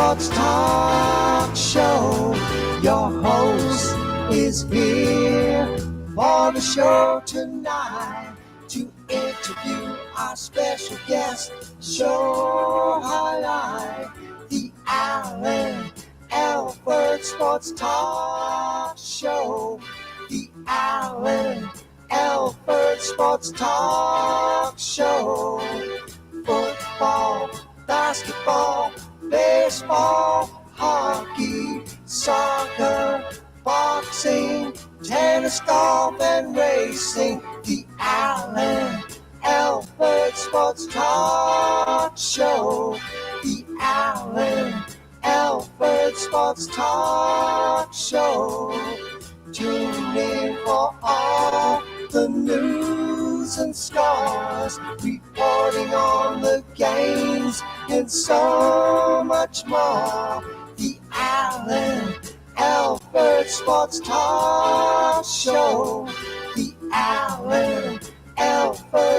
Sports Talk Show. Your host is here for the show tonight to interview our special guest. Show highlight the Alford Sports Talk Show. The Alford Sports Talk Show. Football, basketball, baseball, hockey, soccer, boxing, tennis, golf, and racing. The Alford Sports Talk Show. The Alford Sports Talk Show. Tune in for all the news and scores, reporting on the games and so much more. The Alford Sports Talk Show. The Alford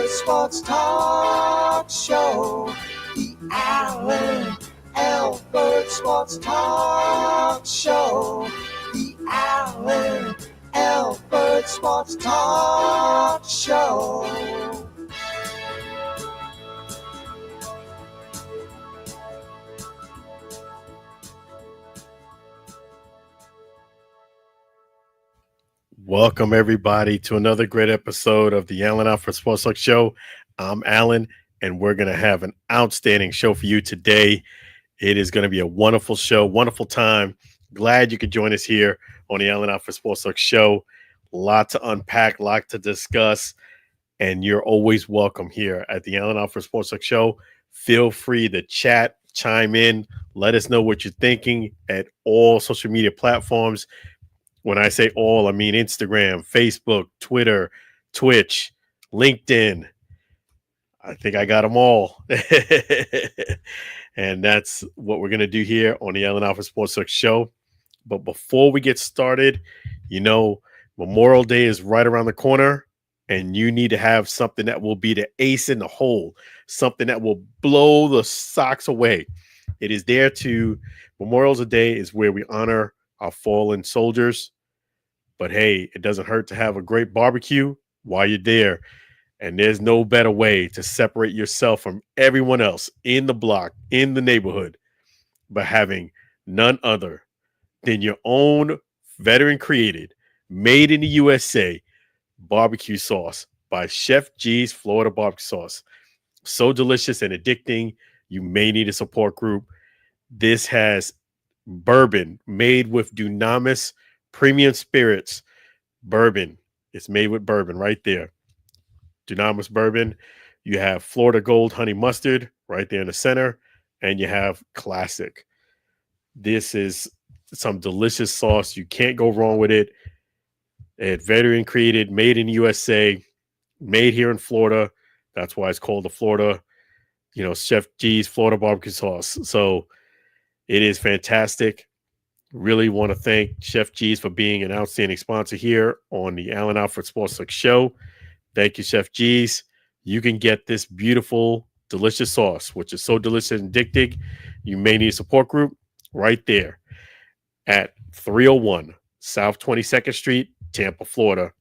Sports Talk Show. The Alford Sports Talk Show. The Alford Sports Talk Show. Welcome, everybody, to another great episode of the Alford Sports Talk Show. I'm Alan, and we're going to have an outstanding show for you today. It is going to be a wonderful show, wonderful time. Glad you could join us here on the Alford Sports Talk Show. A lot to unpack, a lot to discuss, and you're always welcome here at the Alford Sports Talk Show. Feel free to chat, chime in, let us know what you're thinking at all social media platforms. When I say all, I mean Instagram, Facebook, Twitter, Twitch, LinkedIn. I think I got them all. And that's what we're going to do here on the Alford Sports Talk Show. But before we get started, you know, Memorial Day is right around the corner, and you need to have something that will be the ace in the hole, something that will blow the socks away. It is there to Memorial Day is where we honor our fallen soldiers. But hey, it doesn't hurt to have a great barbecue while you're there. And there's no better way to separate yourself from everyone else in the block, in the neighborhood, by having none other than your own veteran created, made in the USA barbecue sauce by Chef G's Florida Barbecue Sauce. So delicious and addicting, you may need a support group. This has bourbon made with Dunamis premium spirits. Bourbon. It's made with bourbon right there. Dunamis bourbon. You have Florida Gold honey mustard right there in the center. And you have classic. This is some delicious sauce. You can't go wrong with it. It's veteran created, made in USA, made here in Florida. That's why it's called the Florida, Chef G's Florida Barbecue Sauce. So it is fantastic. Really want to thank Chef G's for being an outstanding sponsor here on the Alford Sports Talk Show. Thank you, Chef G's. You can get this beautiful, delicious sauce, which is so delicious and addicting. You may need a support group right there at 301 South 22nd Street, Tampa, Florida.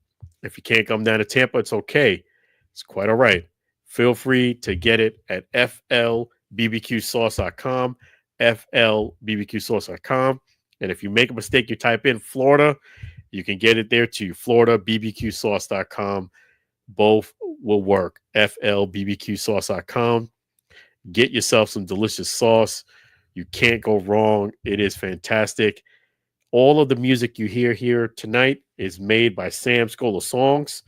If you can't come down to Tampa, it's okay. It's quite all right. Feel free to get it at flbbqsauce.com, flbbqsauce.com. And if you make a mistake, you type in Florida, you can get it there to floridabbqsauce.com. Both will work. flbbqsauce.com. Get yourself some delicious sauce. You can't go wrong. It is fantastic. All of the music you hear here tonight is made by Sam Scola Songs.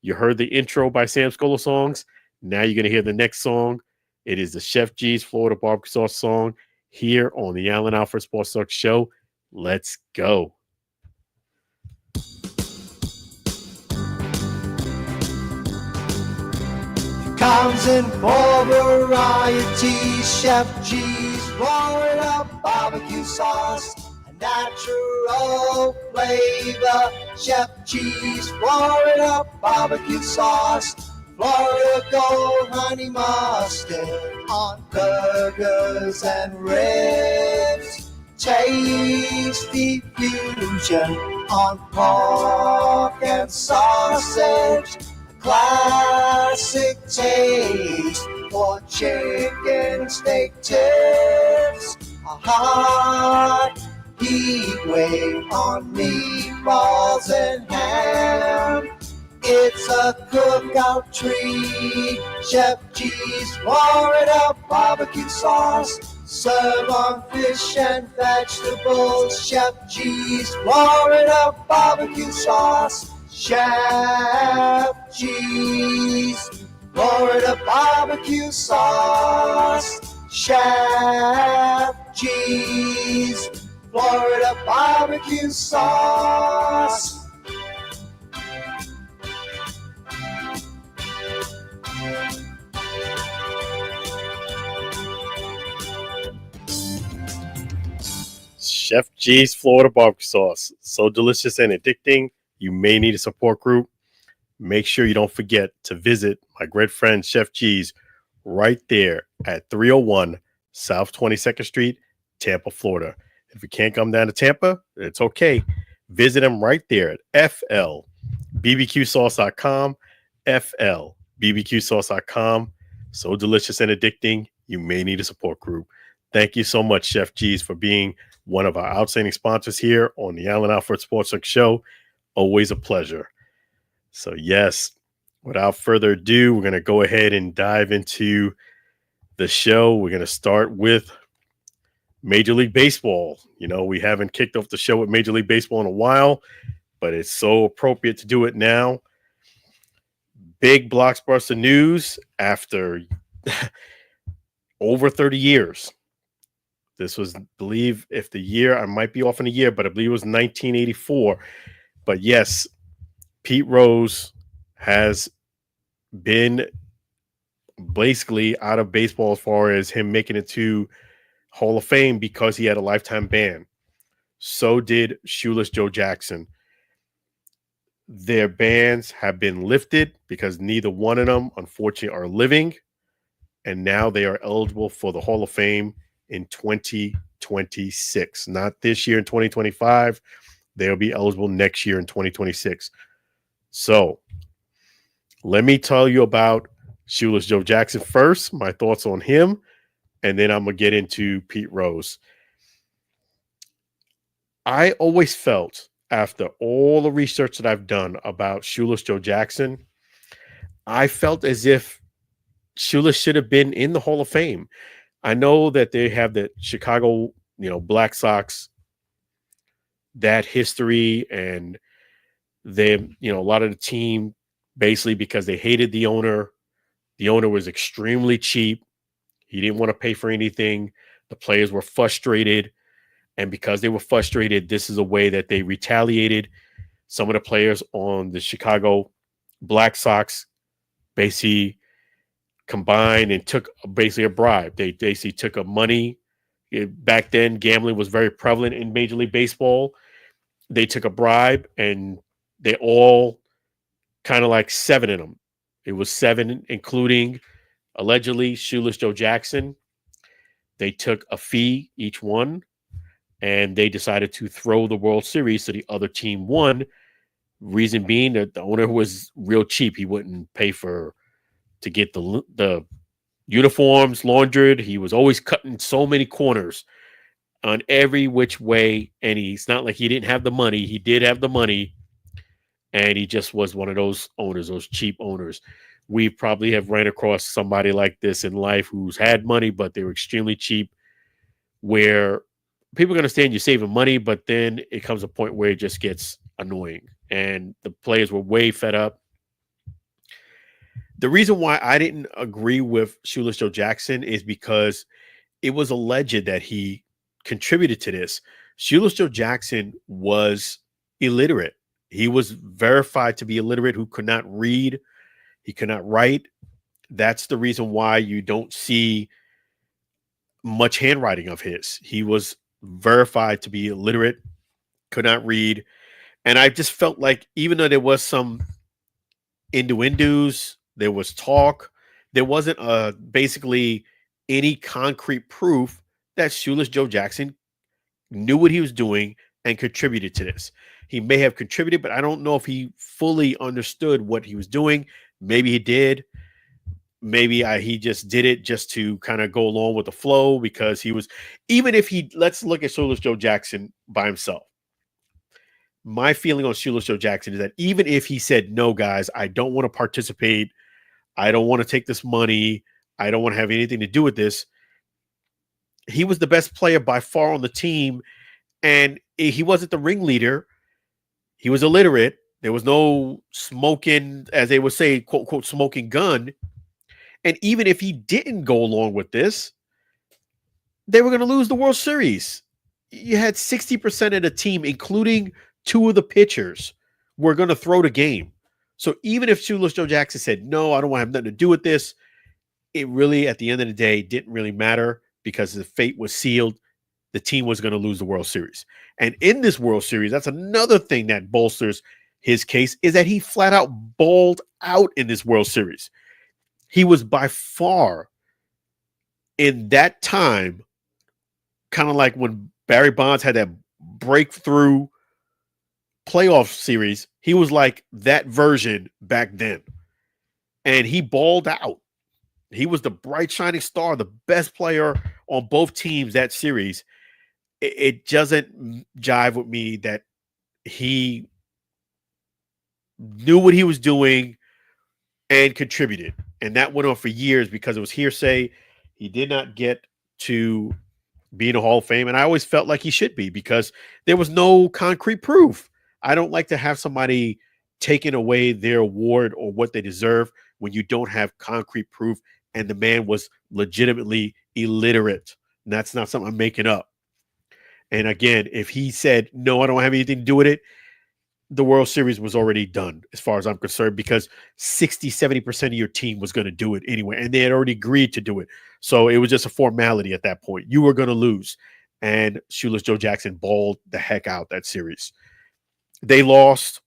You heard the intro by Sam Scola Songs. Now you're going to hear the next song. It is the Chef G's Florida Barbecue Sauce song here on the Alford Sports Talk Show. Let's go. Comes in for variety, Chef G's Florida Barbecue Sauce. A natural flavor, Chef G's Florida Barbecue Sauce. Florida Gold honey mustard on burgers and ribs. tasty fusion on pork and sausage. Classic taste for chicken steak tips. A hot heat wave on meatballs and ham. It's a cookout treat. Chef G's Florida barbecue sauce. Serve on fish and vegetables. Chef G's Florida barbecue sauce. Chef G's Florida barbecue sauce. Chef G's Florida barbecue sauce. Chef G's Florida barbecue sauce. So delicious and addicting. You may need a support group. Make sure you don't forget to visit my great friend Chef G's right there at 301 South 22nd Street, Tampa, Florida. If you can't come down to Tampa, it's okay. Visit him right there at flbbqsauce.com, flbbqsauce.com. So delicious and addicting. You may need a support group. Thank you so much, Chef G's, for being one of our outstanding sponsors here on the Alford Sports Talk Show. Always a pleasure. So, yes, without further ado, we're going to go ahead and dive into the show. We're going to start with Major League Baseball. You know, we haven't kicked off the show with Major League Baseball in a while, but it's so appropriate to do it now. Big blockbuster news after over 30 years. This was, I believe, if the year, I might be off in a year, but I believe it was 1984. But yes, Pete Rose has been basically out of baseball as far as him making it to Hall of Fame because he had a lifetime ban. So did Shoeless Joe Jackson. Their bans have been lifted because neither one of them, unfortunately, are living. And now they are eligible for the Hall of Fame in 2026. Not this year in 2025. They'll be eligible next year in 2026. So let me tell you about Shoeless Joe Jackson first, my thoughts on him, and then I'm going to get into Pete Rose. I always felt, after all the research that I've done about Shoeless Joe Jackson, I felt as if Shoeless should have been in the Hall of Fame. I know that they have the Chicago, Black Sox, that history, and they, a lot of the team, basically because they hated the owner. The owner was extremely cheap. He didn't want to pay for anything. The players were frustrated. And because they were frustrated, this is a way that they retaliated. Some of the players on the Chicago Black Sox basically combined and took basically a bribe. They basically took a money. Back then, gambling was very prevalent in Major League Baseball. They took a bribe, and they all kind of like 7 of them. It was 7, including allegedly Shoeless Joe Jackson. They took a fee, each one, and they decided to throw the World Series so the other team won. Reason being that the owner was real cheap. He wouldn't pay to get the uniforms laundered. He was always cutting so many corners on every which way. And it's not like he didn't have the money. He did have the money. And he just was one of those owners, those cheap owners. We probably have ran across somebody like this in life who's had money, but they were extremely cheap, where people understand you're saving money, but then it comes a point where it just gets annoying. And the players were way fed up. The reason why I didn't agree with Shoeless Joe Jackson is because it was alleged that he contributed to this. Shoeless Joe Jackson was illiterate. He was verified to be illiterate, who could not read. He could not write. That's the reason why you don't see much handwriting of his. He was verified to be illiterate, could not read. And I just felt like, even though there was some innuendos, there was talk, there wasn't basically any concrete proof that Shoeless Joe Jackson knew what he was doing and contributed to this. He may have contributed, but I don't know if he fully understood what he was doing. Maybe he did. Maybe he just did it just to kind of go along with the flow because he was, even if he, let's look at Shoeless Joe Jackson by himself. My feeling on Shoeless Joe Jackson is that even if he said, no, guys, I don't want to participate, I don't want to take this money, I don't want to have anything to do with this, he was the best player by far on the team, and he wasn't the ringleader. He was illiterate. There was no smoking, as they would say, quote, quote, smoking gun. And even if he didn't go along with this, they were going to lose the World Series. You had 60% of the team, including 2 of the pitchers, were going to throw the game. So even if Shoeless Joe Jackson said, no, I don't want to have nothing to do with this, it really, at the end of the day, didn't really matter because the fate was sealed. The team was going to lose the World Series. And in this World Series, that's another thing that bolsters his case, is that he flat out balled out in this World Series. He was by far, in that time, kind of like when Barry Bonds had that breakthrough playoff series, he was like that version back then. And he balled out. He was the bright, shining star, the best player on both teams that series. It doesn't jive with me that he knew what he was doing and contributed. And that went on for years because it was hearsay. He did not get to be in the Hall of Fame. And I always felt like he should be because there was no concrete proof. I don't like to have somebody taking away their award or what they deserve when you don't have concrete proof. And the man was legitimately illiterate. And that's not something I'm making up. And again, if he said, no, I don't have anything to do with it, the World Series was already done as far as I'm concerned because 60, 70% of your team was going to do it anyway. And they had already agreed to do it. So it was just a formality at that point. You were going to lose. And Shoeless Joe Jackson balled the heck out that series. They lost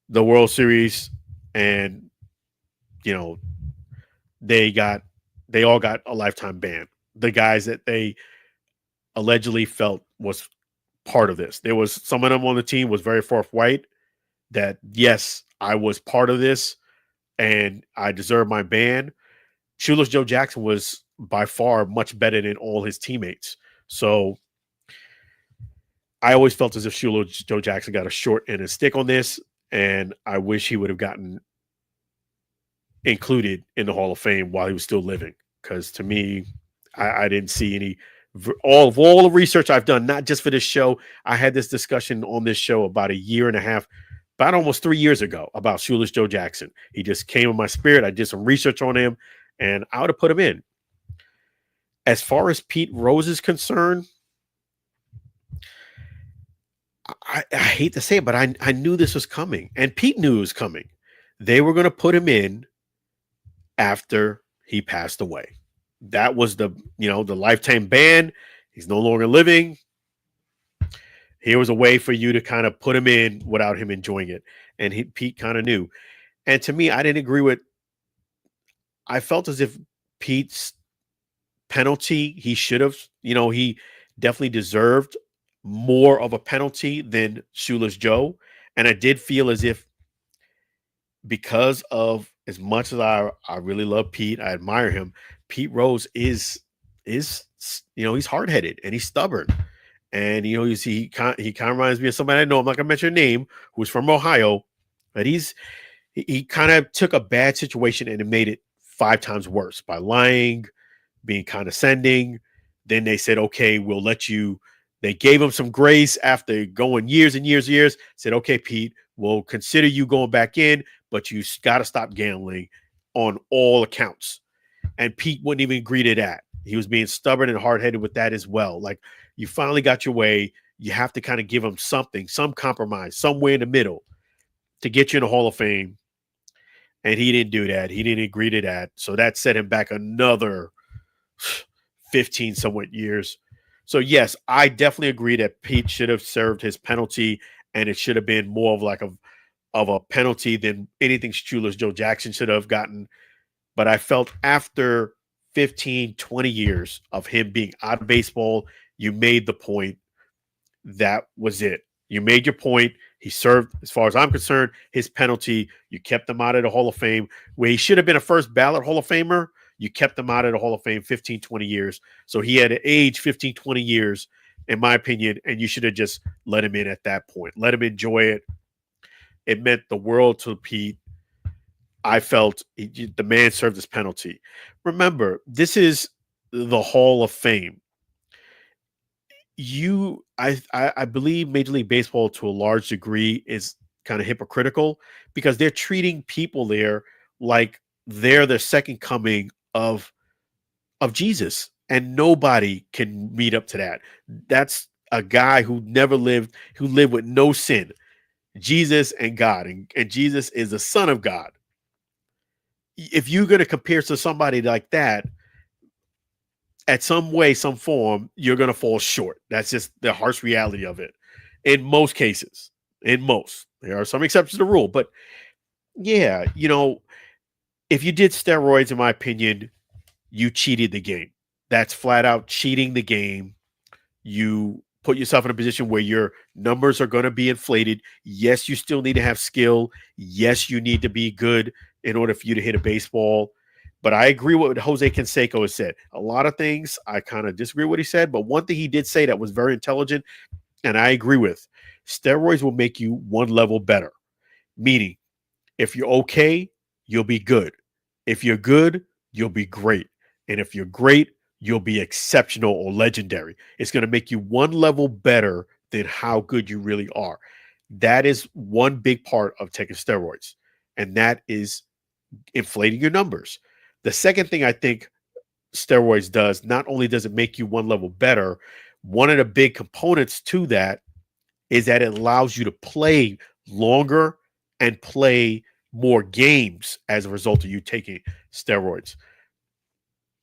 the World Series and, you know, they all got a lifetime ban. The guys that they allegedly felt was part of this. There was some of them on the team was very forthright that, yes, I was part of this and I deserve my ban. Shoeless Joe Jackson was by far much better than all his teammates. So I always felt as if Shoeless Joe Jackson got a short end of stick on this, and I wish he would have gotten included in the Hall of Fame while he was still living. Because to me, I didn't see any all the research I've done, not just for this show. I had this discussion on this show about a year and a half, about almost 3 years ago, about Shoeless Joe Jackson. He just came in my spirit. I did some research on him, and I would have put him in. As far as Pete Rose is concerned, I hate to say it, but I knew this was coming, and Pete knew it was coming. They were going to put him in after he passed away. That was the lifetime ban. He's no longer living. Here was a way for you to kind of put him in without him enjoying it. And Pete kind of knew. And to me, I didn't agree with, I felt as if Pete's penalty, he should have, he definitely deserved more of a penalty than Shoeless Joe. And I did feel as if, because of as much as I really love Pete, I admire him, Pete Rose is he's hard-headed and he's stubborn. And, he kind of reminds me of somebody I know, I'm not going to mention a name, who's from Ohio, but he kind of took a bad situation and it made it 5 times worse by lying, being condescending. Then they said, okay, we'll let you. They gave him some grace after going years and years and years, said, okay, Pete, we'll consider you going back in, but you got to stop gambling on all accounts. And Pete wouldn't even agree to that. He was being stubborn and hard-headed with that as well. Like, you finally got your way. You have to kind of give him something, some compromise, somewhere in the middle to get you in the Hall of Fame. And he didn't do that. He didn't agree to that. So that set him back another 15 somewhat years. So, yes, I definitely agree that Pete should have served his penalty, and it should have been more of like of a penalty than anything Shoeless Joe Jackson should have gotten. But I felt after 15, 20 years of him being out of baseball, you made the point that was it. You made your point. He served, as far as I'm concerned, his penalty. You kept him out of the Hall of Fame, where he should have been a first ballot Hall of Famer. You kept him out of the Hall of Fame 15, 20 years. So he had to age 15, 20 years, in my opinion, and you should have just let him in at that point. Let him enjoy it. It meant the world to Pete. I felt the man served his penalty. Remember, this is the Hall of Fame. I believe Major League Baseball to a large degree is kind of hypocritical because they're treating people there like they're the second coming of Jesus, and nobody can meet up to that. That's a guy who never lived, who lived with no sin. Jesus and God, and Jesus is the Son of God. If you're going to compare to somebody like that, at some way, some form, you're going to fall short. That's just the harsh reality of it. In most cases, there are some exceptions to the rule, but yeah, if you did steroids, in my opinion, you cheated the game. That's flat out cheating the game. You put yourself in a position where your numbers are going to be inflated. Yes, you still need to have skill. Yes, you need to be good in order for you to hit a baseball. But I agree with what Jose Canseco has said. A lot of things I kind of disagree with what he said, but one thing he did say that was very intelligent, and I agree with, steroids will make you one level better. Meaning, if you're okay, you'll be good. If you're good, you'll be great. And if you're great, you'll be exceptional or legendary. It's going to make you one level better than how good you really are. That is one big part of taking steroids, and that is inflating your numbers. The second thing I think steroids does, not only does it make you one level better, one of the big components to that is that it allows you to play longer and play more games as a result of you taking steroids.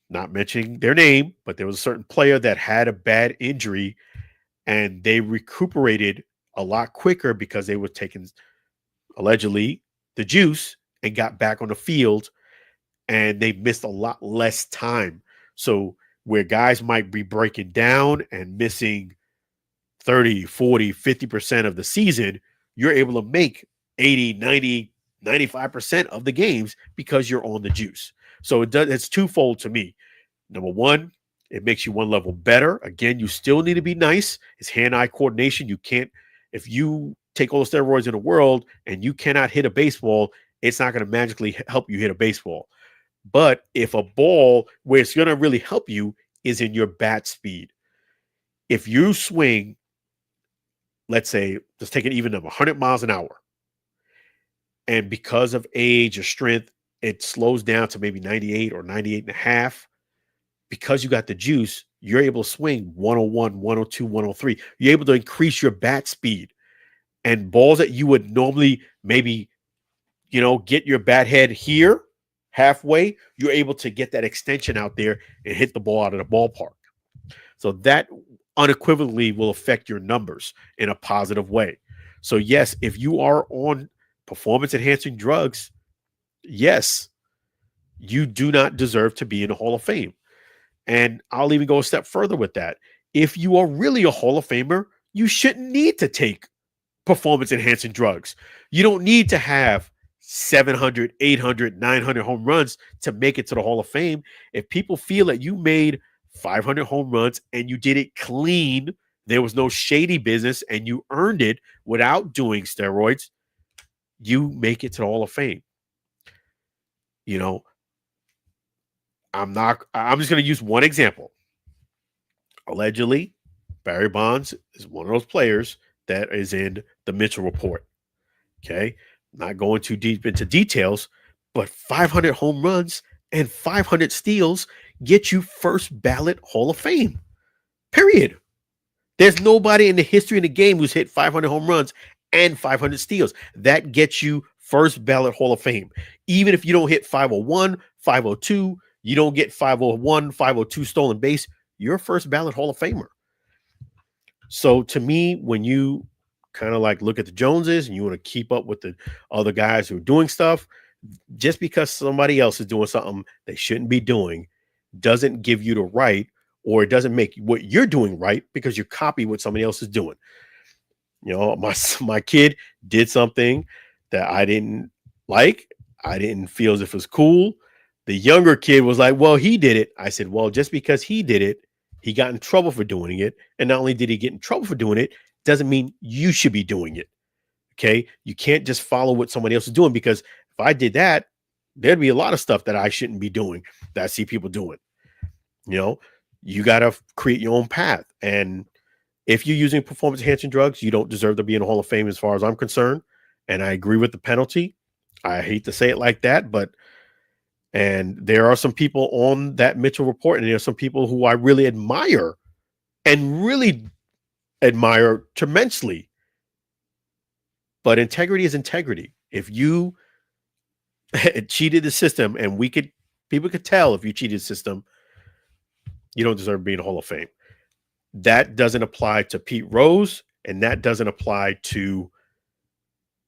Not mentioning their name, but there was a certain player that had a bad injury and they recuperated a lot quicker because they were taking, allegedly, the juice and got back on the field, and they missed a lot less time. So where guys might be breaking down and missing 30, 40, 50% of the season, you're able to make 80, 90, 95% of the games because you're on the juice. So it's twofold to me. Number one, it makes you one level better. Again, you still need to be nice. It's hand-eye coordination. You can't, if you take all the steroids in the world and you cannot hit a baseball, it's not going to magically help you hit a baseball. But if a ball where it's going to really help you is in your bat speed. If you swing, let's say, let's take an even number, 100 miles an hour, and because of age or strength, it slows down to maybe 98 or 98 and a half, because you got the juice, you're able to swing 101, 102, 103. You're able to increase your bat speed. And balls that you would normally maybe, get your bat head here, halfway, you're able to get that extension out there and hit the ball out of the ballpark. So that unequivocally will affect your numbers in a positive way. So yes, if you are on performance-enhancing drugs, yes, you do not deserve to be in the Hall of Fame. And I'll even go a step further with that. If you are really a Hall of Famer, you shouldn't need to take performance-enhancing drugs. You don't need to have 700, 800, 900 home runs to make it to the Hall of Fame. If people feel that you made 500 home runs and you did it clean, there was no shady business, and you earned it without doing steroids, you make it to the Hall of Fame. I'm just going to use one example. Allegedly, Barry Bonds is one of those players that is in the Mitchell report. Okay. Not going too deep into details, but 500 home runs and 500 steals get you first ballot Hall of Fame. Period. There's nobody in the history of the game who's hit 500 home runs and 500 steals. That gets you first ballot Hall of Fame. Even if you don't hit 501, 502, you don't get 501, 502 stolen base, you're first ballot Hall of Famer. So to me, when you kind of like look at the Joneses and you want to keep up with the other guys who are doing stuff, just because somebody else is doing something they shouldn't be doing doesn't give you the right or it doesn't make what you're doing right because you copy what somebody else is doing. You know, my kid did something that I didn't like. I didn't feel as if it was cool. The younger kid was like, well, he did it. I said, well, just because he did it, he got in trouble for doing it. And not only did he get in trouble for doing it, doesn't mean you should be doing it. Okay. You can't just follow what somebody else is doing, because if I did that, there'd be a lot of stuff that I shouldn't be doing that I see people doing. You know, you got to create your own path. And if you're using performance enhancing drugs, you don't deserve to be in the Hall of Fame as far as I'm concerned. And I agree with the penalty. I hate to say it like that, and there are some people on that Mitchell report, and there are some people who I really admire tremendously. But integrity is integrity. If you cheated the system, and people could tell if you cheated the system, you don't deserve to be in the Hall of Fame. That doesn't apply to Pete Rose, and that doesn't apply to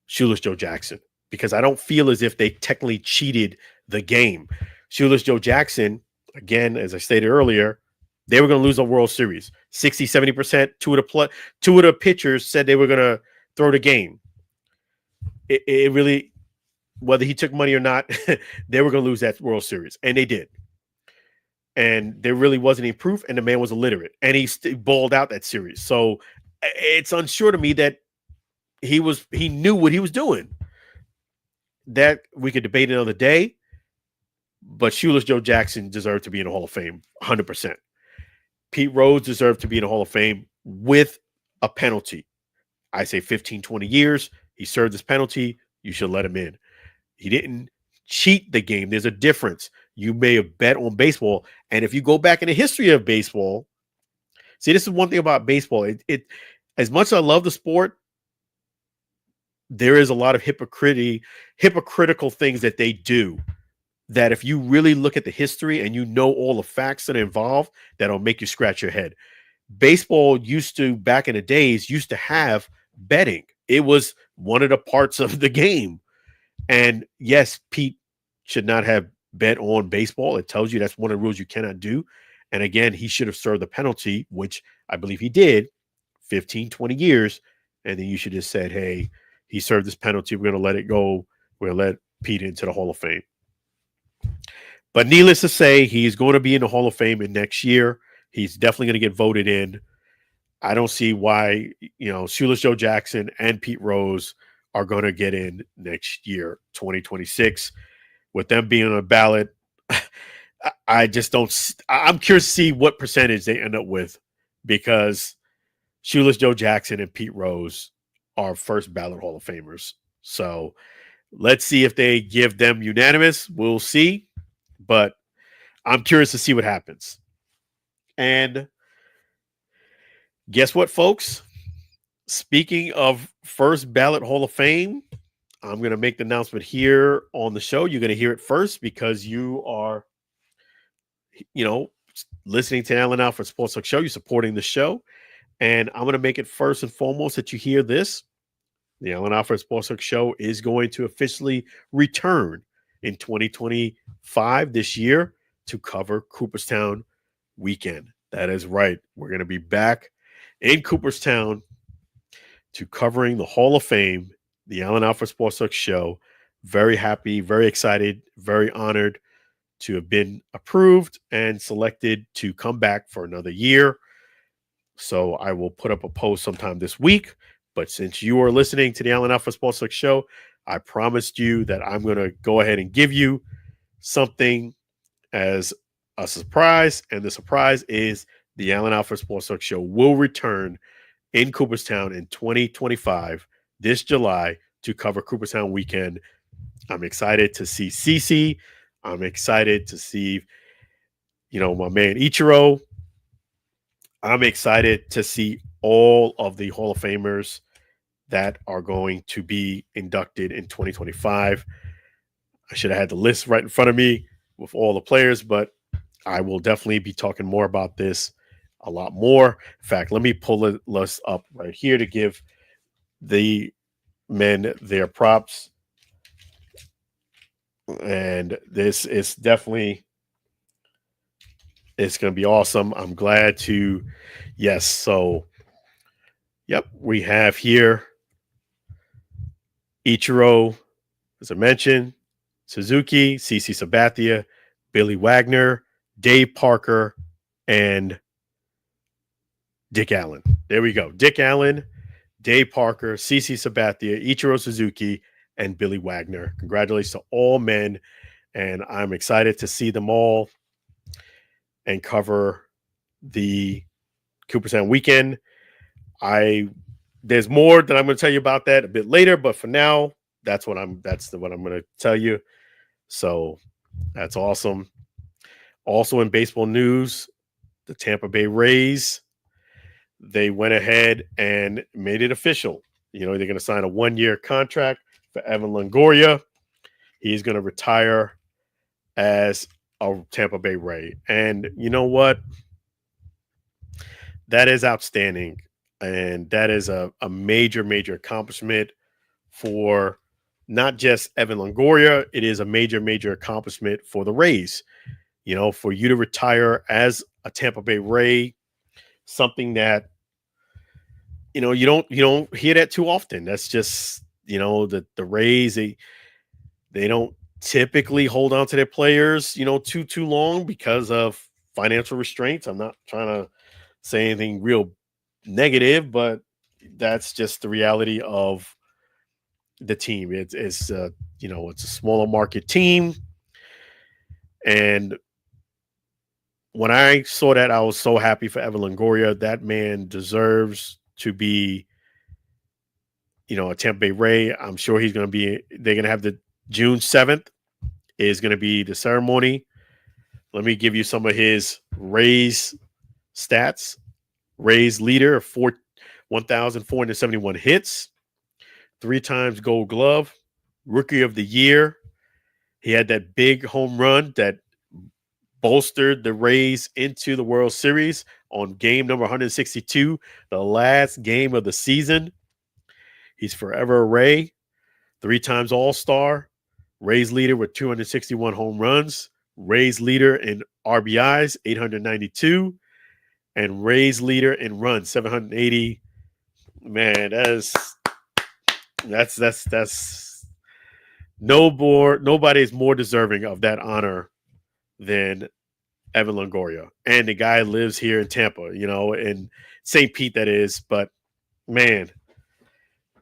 Shoeless Joe Jackson, because I don't feel as if they technically cheated the game. Shoeless Joe Jackson, again, as I stated earlier, they were going to lose the World Series. 60, 70%, two of the pitchers said they were going to throw the game. It really, whether he took money or not, they were going to lose that World Series, and they did. And there really wasn't any proof, and the man was illiterate, and he balled out that series. So it's unsure to me that he knew what he was doing. That we could debate another day, but Shoeless Joe Jackson deserved to be in the Hall of Fame 100%. Pete Rose deserved to be in the Hall of Fame with a penalty. I say 15, 20 years. He served his penalty. You should let him in. He didn't cheat the game. There's a difference. You may have bet on baseball. And if you go back in the history of baseball, see, this is one thing about baseball. It as much as I love the sport, there is a lot of hypocritical things that they do, that if you really look at the history and you know all the facts that are involved, that'll make you scratch your head. Baseball back in the days, used to have betting. It was one of the parts of the game. And yes, Pete should not have bet on baseball. It tells you that's one of the rules you cannot do. And again, he should have served the penalty, which I believe he did, 15, 20 years. And then you should have said, hey, he served this penalty. We're going to let it go. We're going to let Pete into the Hall of Fame. But needless to say, he's going to be in the Hall of Fame in next year. He's definitely going to get voted in. I don't see why, Shoeless Joe Jackson and Pete Rose are going to get in next year, 2026. With them being on a ballot, I just don't. I'm curious to see what percentage they end up with, because Shoeless Joe Jackson and Pete Rose are first ballot Hall of Famers. So let's see if they give them unanimous. We'll see. But I'm curious to see what happens. And guess what, folks? Speaking of first ballot Hall of Fame, I'm going to make the announcement here on the show. You're going to hear it first because you are, listening to Allen Alford Sports Talk Show. You're supporting the show. And I'm going to make it first and foremost that you hear this. The Allen Alford Sports Talk Show is going to officially return in 2025 this year to cover Cooperstown weekend. That is right. We're going to be back in Cooperstown to covering the Hall of Fame, the Allen Alford Sports Talk Show. Very happy, very excited, very honored to have been approved and selected to come back for another year. So I will put up a post sometime this week. But since you are listening to the Allen Alford Sports Talk Show, I promised you that I'm going to go ahead and give you something as a surprise. And the surprise is the Allen Alford Sports Talk Show will return in Cooperstown in 2025, this July, to cover Cooperstown weekend. I'm excited to see Cece. I'm excited to see, my man Ichiro. I'm excited to see all of the Hall of Famers that are going to be inducted in 2025. I should have had the list right in front of me with all the players, but I will definitely be talking more about this a lot more. In fact, let me pull the list up right here to give the men their props. And this is definitely It's going to be awesome. I'm glad to, yes. So, yep, we have here Ichiro, as I mentioned, Suzuki, CC Sabathia, Billy Wagner, Dave Parker, and Dick Allen. There we go. Dick Allen, Dave Parker, CC Sabathia, Ichiro Suzuki, and Billy Wagner. Congratulations to all men. And I'm excited to see them all and cover the Cooperstown weekend. There's more that I'm going to tell you about that a bit later, but for now, that's what I'm going to tell you. So that's awesome. Also in baseball news, the Tampa Bay Rays, they went ahead and made it official. They're going to sign a 1-year contract for Evan Longoria. He's going to retire as a Tampa Bay Ray. And you know what? That is outstanding. And that is a major, major accomplishment for not just Evan Longoria. It is a major, major accomplishment for the Rays. For you to retire as a Tampa Bay Ray, something that, you don't hear that too often. That's just, the Rays, they don't typically hold on to their players, too long because of financial restraints. I'm not trying to say anything real negative, but that's just the reality of the team. It's it's a smaller market team. And when I saw that, I was so happy for Evan Longoria. That man deserves to be, a Tampa Bay Ray. I'm sure they're going to have the June 7th is going to be the ceremony. Let me give you some of his Rays stats. Rays leader of 1,471 hits, 3 times Gold Glove, Rookie of the Year. He had that big home run that bolstered the Rays into the World Series on game number 162, the last game of the season. He's forever a Ray, 3 times All-Star, Rays leader with 261 home runs, Rays leader in RBIs, 892, and Rays leader in runs, 780. Man, that's nobody is more deserving of that honor than Evan Longoria. And the guy lives here in Tampa, in St. Pete, that is. But man,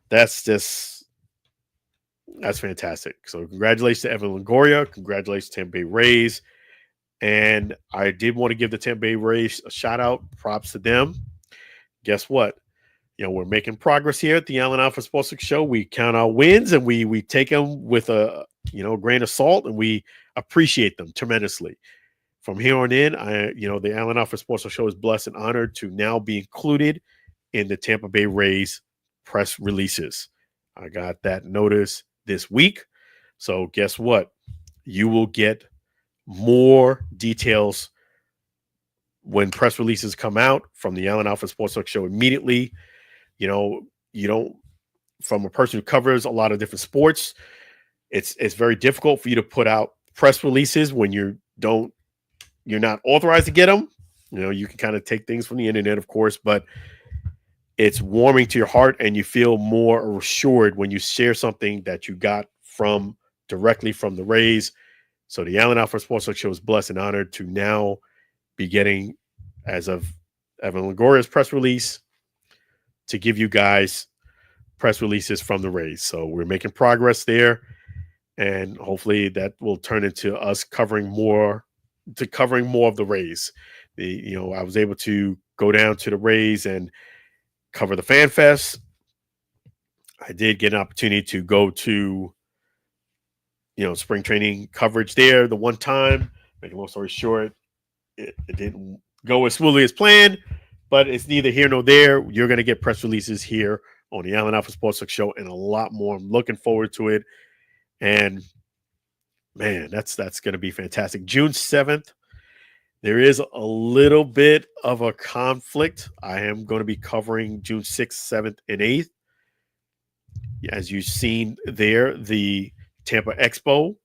that's fantastic. So congratulations to Evan Longoria. Congratulations to Tampa Bay Rays. And I did want to give the Tampa Bay Rays a shout out. Props to them. Guess what? We're making progress here at the Allen Alford Sports Show. We count our wins and we take them with a grain of salt, and we appreciate them tremendously. From here on in, the Allen Alford Sports Show is blessed and honored to now be included in the Tampa Bay Rays press releases. I got that notice this week. So guess what? You will get more details when press releases come out from the Allen Alford Sports Show immediately. You don't, from a person who covers a lot of different sports, it's very difficult for you to put out press releases when you're not authorized to get them. You can kind of take things from the internet, of course, but it's warming to your heart and you feel more assured when you share something that you got directly from the Rays. So the Allen Alford Sports Show is blessed and honored to now be getting, as of Evan Longoria's press release, to give you guys press releases from the Rays. So we're making progress there, and hopefully that will turn into us covering more of the Rays. I was able to go down to the Rays and cover the Fan Fest. I did get an opportunity to go to, spring training coverage there the one time. Make a long story short, it didn't go as smoothly as planned, but it's neither here nor there. You're going to get press releases here on the Allen Alford Sports Show and a lot more. I'm looking forward to it. And man, that's going to be fantastic. June 7th, there is a little bit of a conflict. I am going to be covering June 6th, 7th, and 8th. As you've seen there, the Tampa Expo.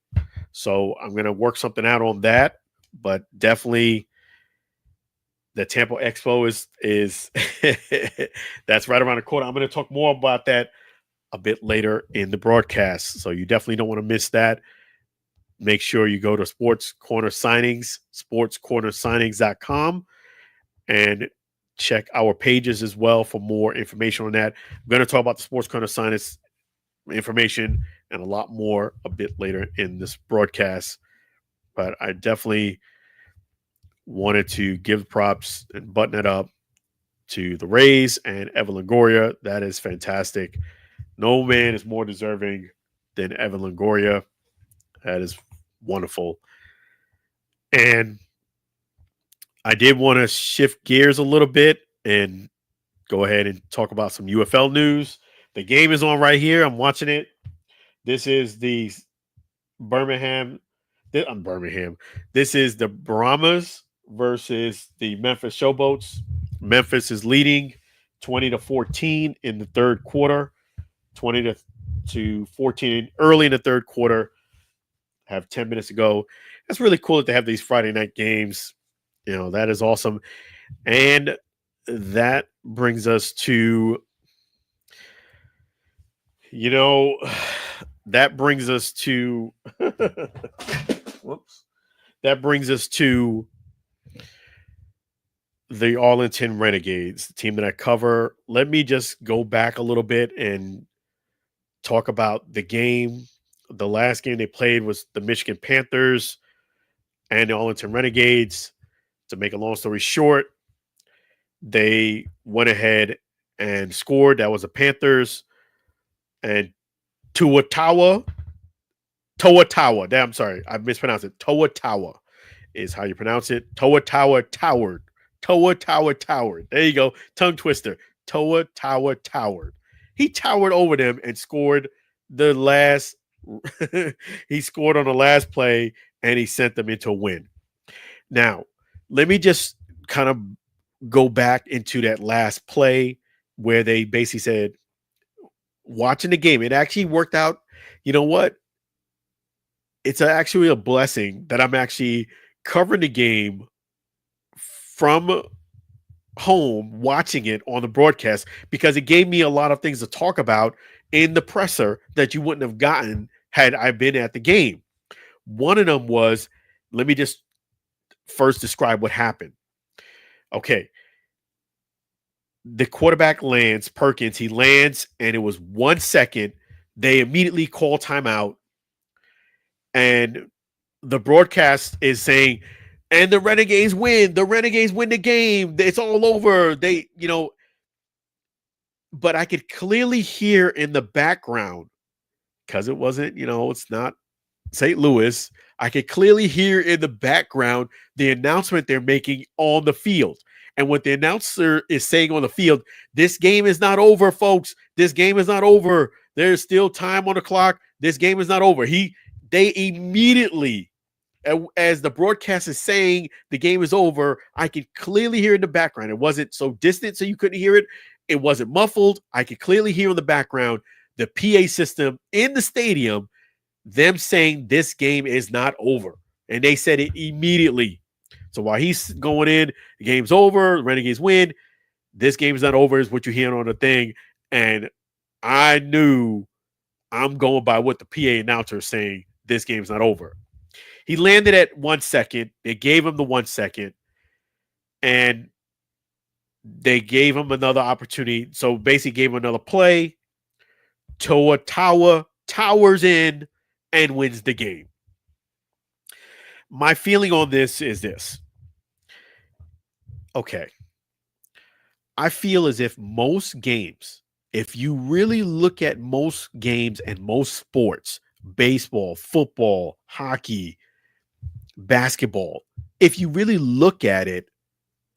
So I'm going to work something out on that, but definitely the Tampa Expo is that's right around the corner. I'm going to talk more about that a bit later in the broadcast. So you definitely don't want to miss that. Make sure you go to Sports Corner Signings, sportscornersignings.com, and check our pages as well for more information on that. I'm going to talk about the Sports Corner Signings information and a lot more a bit later in this broadcast. But I definitely wanted to give props and button it up to the Rays and Evan Longoria. That is fantastic. No man is more deserving than Evan Longoria. That is wonderful. And I did want to shift gears a little bit and go ahead and talk about some UFL news. The game is on right here. I'm watching it. This is the Birmingham. This is the Brahmas versus the Memphis Showboats. Memphis is leading 20-14 in the third quarter, 20-14 early in the third quarter. Have 10 minutes to go. It's really cool that they have these Friday night games. You know, that is awesome. And that brings us to, whoops. That brings us to the Arlington Renegades, the team that I cover. Let me just go back a little bit and talk about the game. The last game they played was the Michigan Panthers and the Arlington Renegades. To make a long story short, they went ahead and scored. That was the Panthers. And Toa. I'm sorry, I mispronounced it. Toa is how you pronounce it. Toa towered. There you go. Tongue twister. Toa towered. He towered over them and scored the last. He scored on the last play and he sent them into a win. Now, let me just kind of go back into that last play where they basically said, watching the game, it actually worked out. You know what? It's actually a blessing that I'm actually covering the game from home, watching it on the broadcast, because it gave me a lot of things to talk about in the presser that you wouldn't have gotten had I been at the game. One of them was, let me just first describe what happened. Okay. The quarterback lands, Perkins, he lands, and it was 1 second. They immediately call timeout. And the broadcast is saying, and the Renegades win. The Renegades win the game. It's all over. But I could clearly hear in the background, because it wasn't, it's not St. Louis. I could clearly hear in the background the announcement they're making on the field. And what the announcer is saying on the field, this game is not over, folks. This game is not over. There's still time on the clock. This game is not over. They immediately, as the broadcast is saying the game is over, I could clearly hear in the background. It wasn't so distant so you couldn't hear it. It wasn't muffled. I could clearly hear in the background the PA system in the stadium, them saying this game is not over. And they said it immediately. So while he's going in, the game's over, the Renegades win. This game is not over is what you're hearing on the thing. And I knew I'm going by what the PA announcer is saying. This game's not over. He landed at 1 second. They gave him the 1 second. And they gave him another opportunity. So basically gave him another play. Toa towers in and wins the game. My feeling on this is this. Okay. I feel as if most games, if you really look at most games and most sports, baseball, football, hockey, basketball, if you really look at it,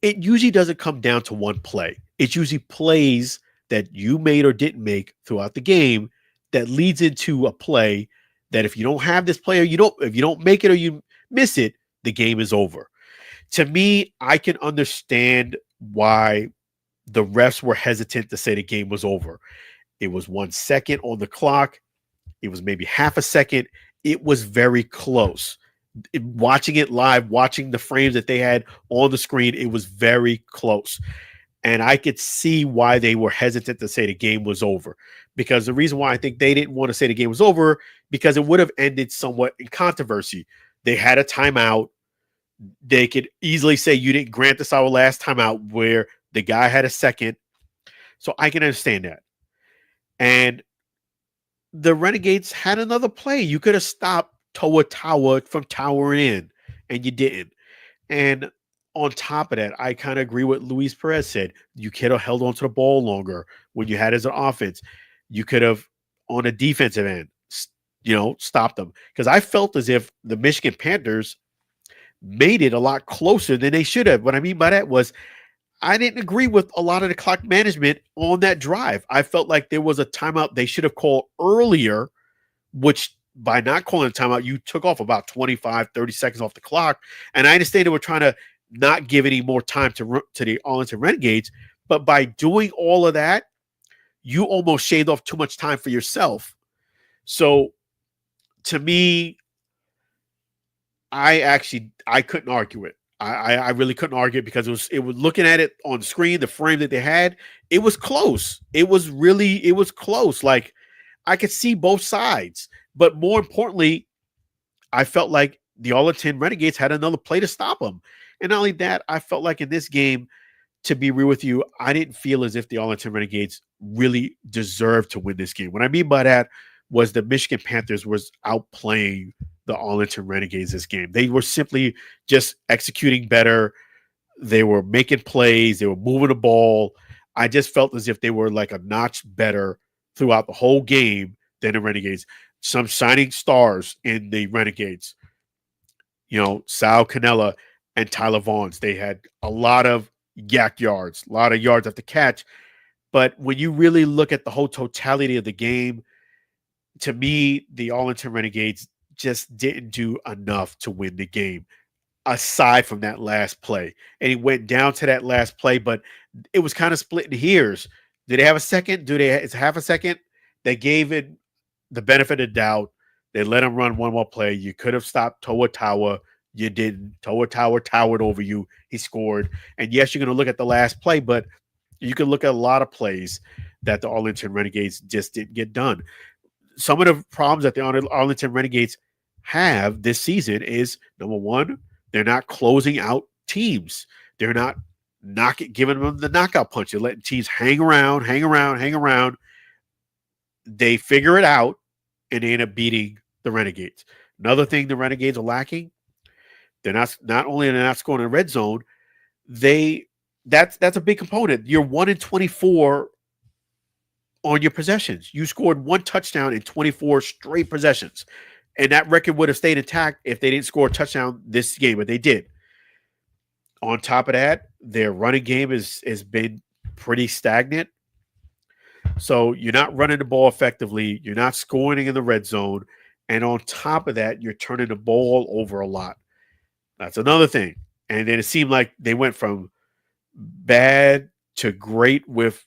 it usually doesn't come down to one play. It's usually plays that you made or didn't make throughout the game that leads into a play that if you don't have this player, if you don't make it or you miss it, the game is over. To me, I can understand why the refs were hesitant to say the game was over. It was 1 second on the clock. It was maybe half a second. It was very close. Watching it live, watching the frames that they had on the screen, it was very close. And I could see why they were hesitant to say the game was over. Because the reason why I think they didn't want to say the game was over, because it would have ended somewhat in controversy. They had a timeout. They could easily say you didn't grant us our last timeout where the guy had a second. So I can understand that. And the Renegades had another play. You could have stopped Toa from towering in, and you didn't. And on top of that, I kind of agree with Luis Perez said. You could have held on to the ball longer when you had as an offense. You could have, on a defensive end, stopped them. Because I felt as if the Michigan Panthers made it a lot closer than they should have. What I mean by that was I didn't agree with a lot of the clock management on that drive. I felt like there was a timeout they should have called earlier, which by not calling a timeout, you took off about 25, 30 seconds off the clock. And I understand they were trying to not give any more time to the Arlington Renegades. But by doing all of that, you almost shaved off too much time for yourself. So to me, I couldn't argue it. I really couldn't argue it because it was looking at it on screen, the frame that they had, it was close. It was close. Like I could see both sides. But more importantly, I felt like the Arlington Renegades had another play to stop them. And not only that, I felt like in this game, to be real with you, I didn't feel as if the Arlington Renegades really deserved to win this game. What I mean by that was the Michigan Panthers was outplaying the Arlington Renegades this game. They were simply just executing better. They were making plays. They were moving the ball. I just felt as if they were like a notch better throughout the whole game than the Renegades. Some shining stars in the Renegades. Sal Cannella and Tyler Vaughns. They had a lot of yak yards, a lot of yards after catch. But when you really look at the whole totality of the game, to me, the Arlington Renegades just didn't do enough to win the game, aside from that last play. And it went down to that last play, but it was kind of split in hairs. Did they have a second? It's half a second? They gave it the benefit of doubt. They let him run one more play. You could have stopped Toa. You didn't. Toa towered over you. He scored. And yes, you're going to look at the last play, but you can look at a lot of plays that the Arlington Renegades just didn't get done. Some of the problems that the Arlington Renegades have this season is, number one, they're not closing out teams. They're not giving them the knockout punch. They're letting teams hang around. They figure it out, and they end up beating the Renegades. Another thing the Renegades are lacking, they're not only not scoring in the red zone, that's a big component. You're 1-24 on your possessions. You scored one touchdown in 24 straight possessions. And that record would have stayed intact if they didn't score a touchdown this game, but they did. On top of that, their running game has been pretty stagnant. So you're not running the ball effectively. You're not scoring in the red zone. And on top of that, you're turning the ball over a lot. That's another thing. And then it seemed like they went from bad to great with,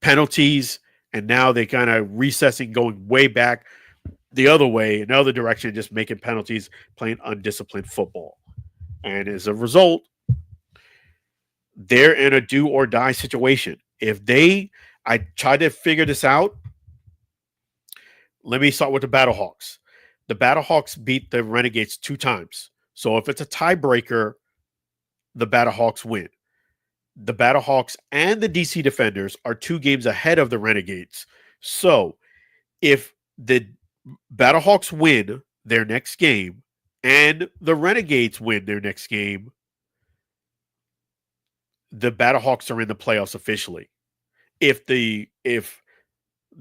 penalties. And now they kind of recessing, going way back the other way, another direction, just making penalties, playing undisciplined football. And as a result, they're in a do or die situation. I tried to figure this out. Let me start with the Battlehawks. The Battlehawks beat the Renegades 2 times. So if it's a tiebreaker, the Battlehawks win. The Battlehawks and the DC Defenders are 2 games ahead of the Renegades. So if the Battlehawks win their next game and the Renegades win their next game, the Battlehawks are in the playoffs officially. If the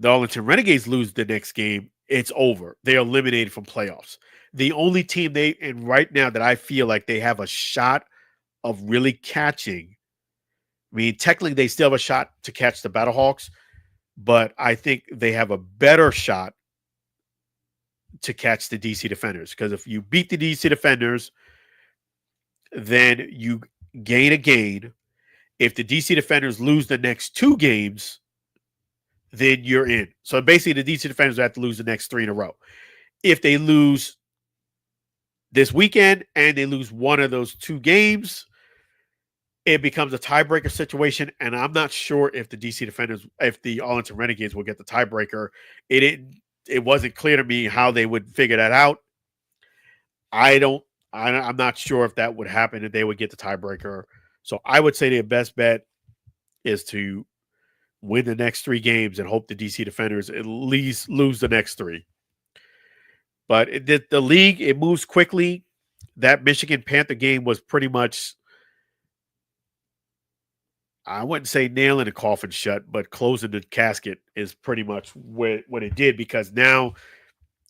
Arlington Renegades lose the next game, it's over. They're eliminated from playoffs. The only team right now that I feel like they have a shot of really catching, I mean, technically they still have a shot to catch the Battlehawks, but I think they have a better shot to catch the DC Defenders. Because if you beat the DC Defenders, then you gain a gain. If the DC Defenders lose the next 2 games, then you're in. So basically the DC Defenders have to lose the next 3 in a row. If they lose this weekend and they lose one of those two games, it becomes a tiebreaker situation. And I'm not sure if the DC Defenders, if the Arlington Renegades will get the tiebreaker. It wasn't clear to me how they would figure that out. I'm not sure if that would happen, if they would get the tiebreaker. So I would say their best bet is to win the next three games and hope the DC Defenders at least lose the next three. But the league, it moves quickly. That Michigan Panther game was pretty much, I wouldn't say nailing the coffin shut, but closing the casket is pretty much what it did, because now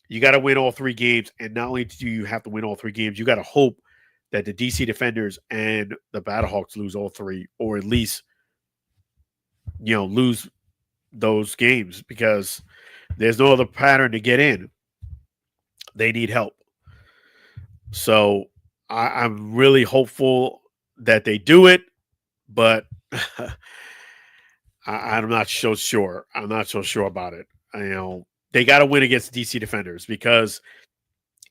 you got to win all three games. And not only do you have to win all three games, you got to hope that the DC Defenders and the Battlehawks lose all three, or at least, lose those games, because there's no other pattern to get in. They need help. So I'm really hopeful that they do it, but I'm not so sure. I'm not so sure about it. They got to win against DC Defenders, because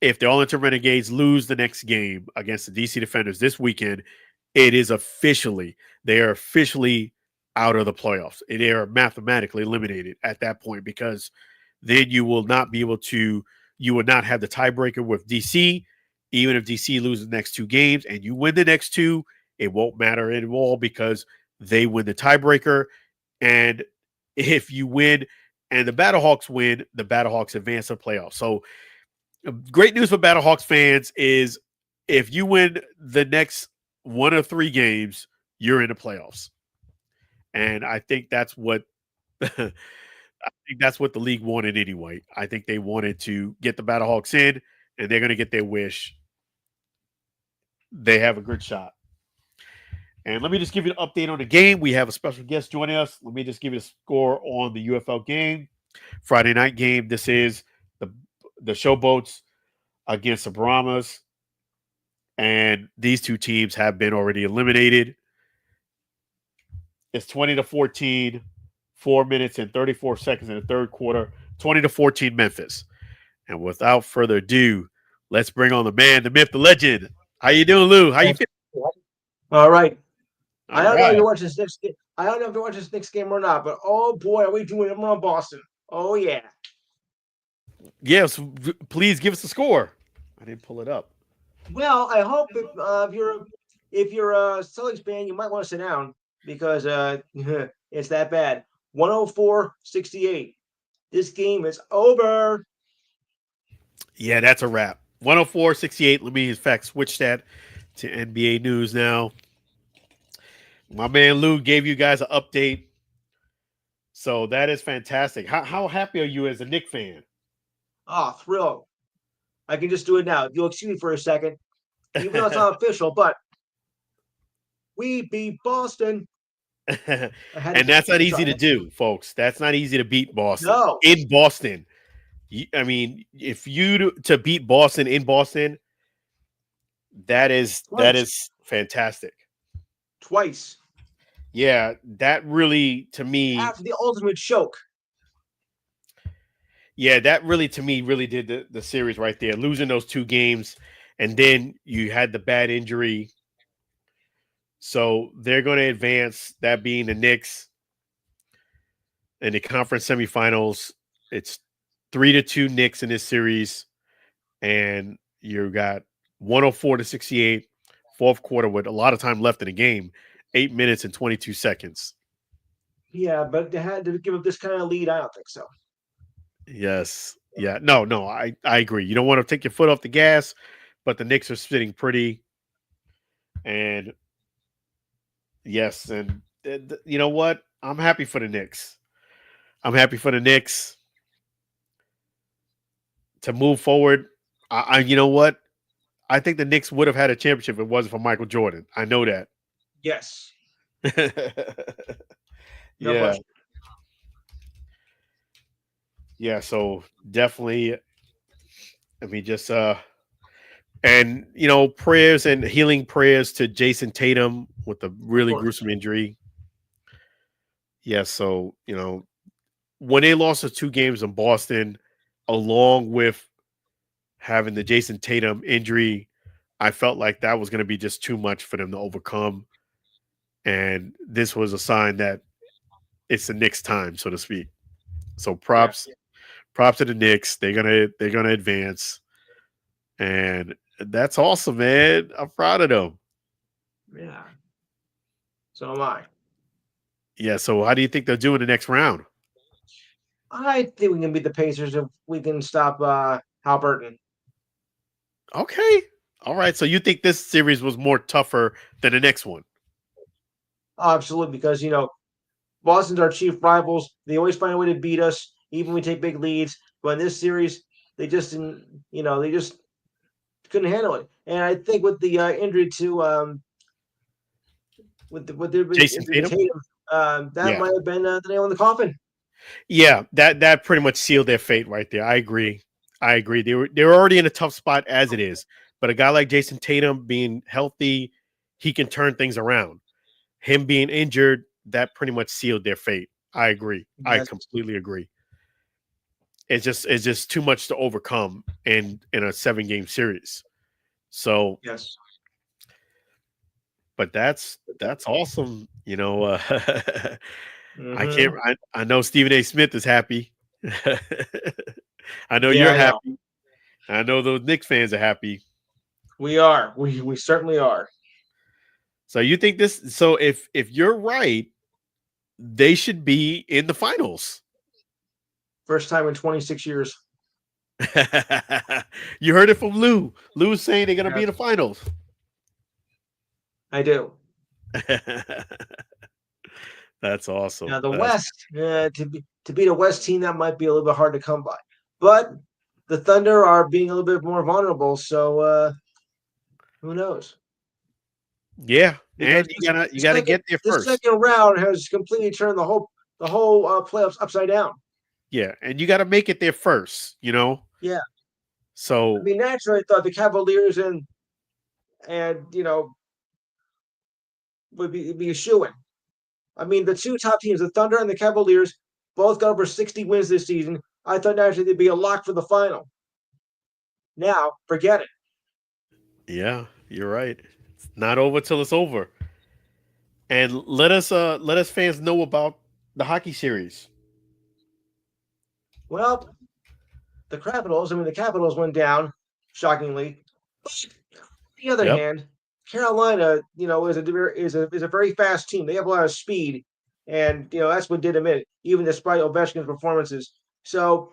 if the Arlington Renegades lose the next game against the DC Defenders this weekend, they are officially out of the playoffs. They are mathematically eliminated at that point, because then you will not have the tiebreaker with DC. Even if DC loses the next two games and you win the next two, it won't matter at all, because they win the tiebreaker. And if you win and the Battlehawks win, the Battlehawks advance to the playoffs. So great news for Battlehawks fans is if you win the next one of three games, you're in the playoffs. And I think that's what the league wanted anyway. I think they wanted to get the Battlehawks in, and they're going to get their wish. They have a good shot. And let me just give you an update on the game. We have a special guest joining us. Let me just give you a score on the UFL game. Friday night game. This is the Showboats against the Brahmas. And these two teams have been already eliminated. It's 20-14, 4 minutes and 34 seconds in the third quarter, 20-14 Memphis. And without further ado, let's bring on the man, the myth, the legend. How you doing, Lou? How you feeling? All right. I don't know if right. you watch this next game. I don't know if you watch this next game or not, but oh boy, are we doing it on Boston? Oh yeah. Yes, please give us the score. I didn't pull it up. Well, I hope if you're a Celtics fan, you might want to sit down because it's that bad. 104-68. This game is over. Yeah, that's a wrap. 104-68. Let me in fact switch that to NBA news now. My man Lou gave you guys an update. So that is fantastic. How happy are you as a Knicks fan? Oh, thrilled. I can just do it now. You'll excuse me for a second. Even though it's not official, but we beat Boston. And that's not easy to do, folks. That's not easy to beat Boston. No. In Boston. I mean, if you to beat Boston in Boston, that is fantastic. Twice. Yeah, that really, to me, after the ultimate choke. Yeah, that really, to me, really did the series right there. Losing those two games, and then you had the bad injury. So they're going to advance, that being the Knicks in the conference semifinals. It's 3-2 Knicks in this series, and you got 104-68, fourth quarter with a lot of time left in the game, 8 minutes and 22 seconds. Yeah, but they had to give up this kind of lead. I don't think so. Yes. Yeah. No, I agree. You don't want to take your foot off the gas, but the Knicks are sitting pretty. And yes, and you know what? I'm happy for the Knicks. I'm happy for the Knicks to move forward. You know what? I think the Knicks would have had a championship if it wasn't for Michael Jordan. I know that. Yes. No question. Yeah, so definitely, I mean, just and prayers and healing prayers to Jason Tatum with a really gruesome injury. Yeah, so when they lost the two games in Boston, along with having the Jason Tatum injury, I felt like that was going to be just too much for them to overcome. And this was a sign that it's the Knicks' time, so to speak. So props to the Knicks. They're gonna advance. And that's awesome, man. I'm proud of them. Yeah. So am I. Yeah, so how do you think they'll do in the next round? I think we can beat the Pacers if we can stop Halliburton. Okay. All right. So you think this series was more tougher than the next one? Absolutely, because Boston's our chief rivals. They always find a way to beat us, even when we take big leads. But in this series, they just didn't. They just couldn't handle it. And I think with the injury to with the Jason Tatum? that Yeah. might have been the nail in the coffin. Yeah, that pretty much sealed their fate right there. I agree. They were already in a tough spot as it is. But a guy like Jason Tatum being healthy, he can turn things around. Him being injured, that pretty much sealed their fate. I agree. I Yes. completely agree. It's just too much to overcome in a 7-game series. So Yes. but that's awesome. I Mhm. can't. I know Stephen A. Smith is happy. I know Yeah, you're I know. happy. I know those Knicks fans are happy. We are. We certainly are. So you think this? So if you're right, they should be in the finals. First time in 26 years. You heard it from Lou. Lou's saying they're going to be in the Yes, finals. I do. That's awesome. Now the West, to beat a West team, that might be a little bit hard to come by. But the Thunder are being a little bit more vulnerable, so who knows? Yeah, Because and you gotta get there the first. second round has completely turned the whole playoffs upside down. Yeah, and you got to make it there first. Yeah, I So mean naturally, I thought the Cavaliers and would be a shoo-in. I mean, the two top teams, the Thunder and the Cavaliers, both got over 60 wins this season. I thought naturally they'd be a lock for the final. Now, forget it. yeah, you're right. It's not over till it's over. And let us fans know about the hockey series. Well, the Capitals went down, shockingly. But on the other Yep. hand, Carolina, is a very fast team. They have a lot of speed, and that's what did them in, even despite Ovechkin's performances. So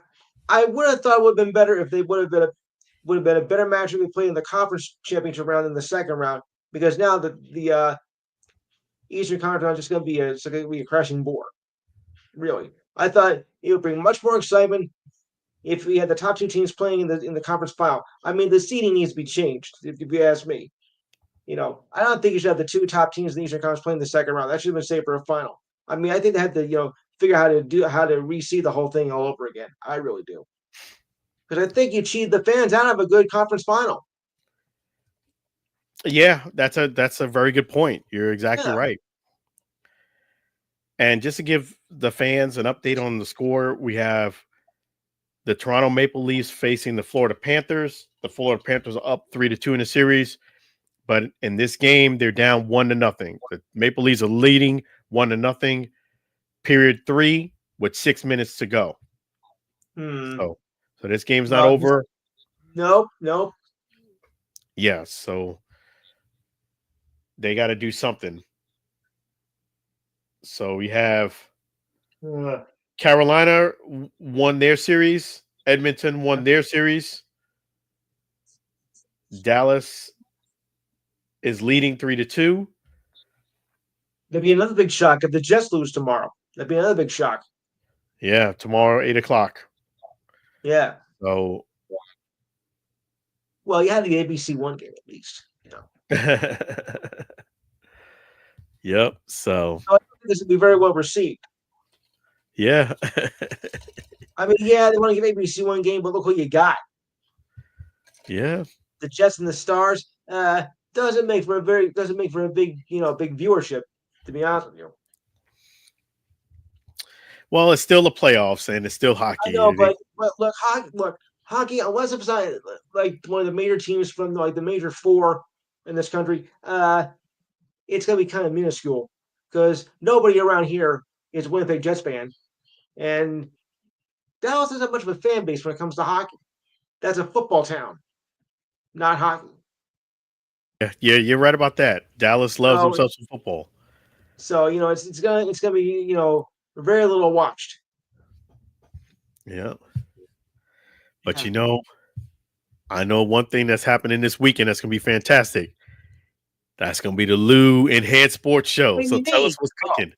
I would have thought it would have been better if they would have been a better match if we played in the conference championship round than the second round, because now the Eastern Conference is just going to be a crashing bore. Really, I thought it would bring much more excitement if we had the top two teams playing in the conference final. I mean, the seeding needs to be changed, if you ask me. I don't think you should have the two top teams in the Eastern Conference playing the second round. That should have been saved for a final. I mean, I think they had to, figure out how to reseed the whole thing all over again. I really do. Because I think you cheat the fans out of a good conference final. Yeah, that's a very good point. You're exactly Yeah. right. And just to give the fans an update on the score, we have the Toronto Maple Leafs facing the Florida Panthers. The Florida Panthers are up 3-2 in the series, but in this game they're down 1-0. The Maple Leafs are leading 1-0. Period 3 with 6 minutes to go. So this game's not over. Nope. Yeah, so they got to do something. So we have Carolina won their series. Edmonton won their series. Dallas is leading 3-2. There'd be another big shock if the Jets lose tomorrow. That'd be another big shock. Yeah, tomorrow 8:00. Yeah. So, well, you had the ABC One game at least. Yep. So I think this would be very well received. Yeah. I mean, yeah, they want to give ABC One game, but look who you got. Yeah. The Jets and the Stars doesn't make for a big big viewership, to be honest with you. Well, it's still the playoffs and it's still hockey. I know, but look, hockey, unless it's not like one of the major teams from like the major four in this country, it's going to be kind of minuscule because nobody around here is a Winnipeg Jets fan, and Dallas isn't much of a fan base when it comes to hockey. That's a football town, not hockey. Yeah, you're right about that. Dallas loves So, themselves some football. so it's gonna be very little watched. Yeah. But Yeah. I know one thing that's happening this weekend that's going to be fantastic. That's going to be the Lou Enhanced Sports Show. What do So you tell mean? us what's cooking.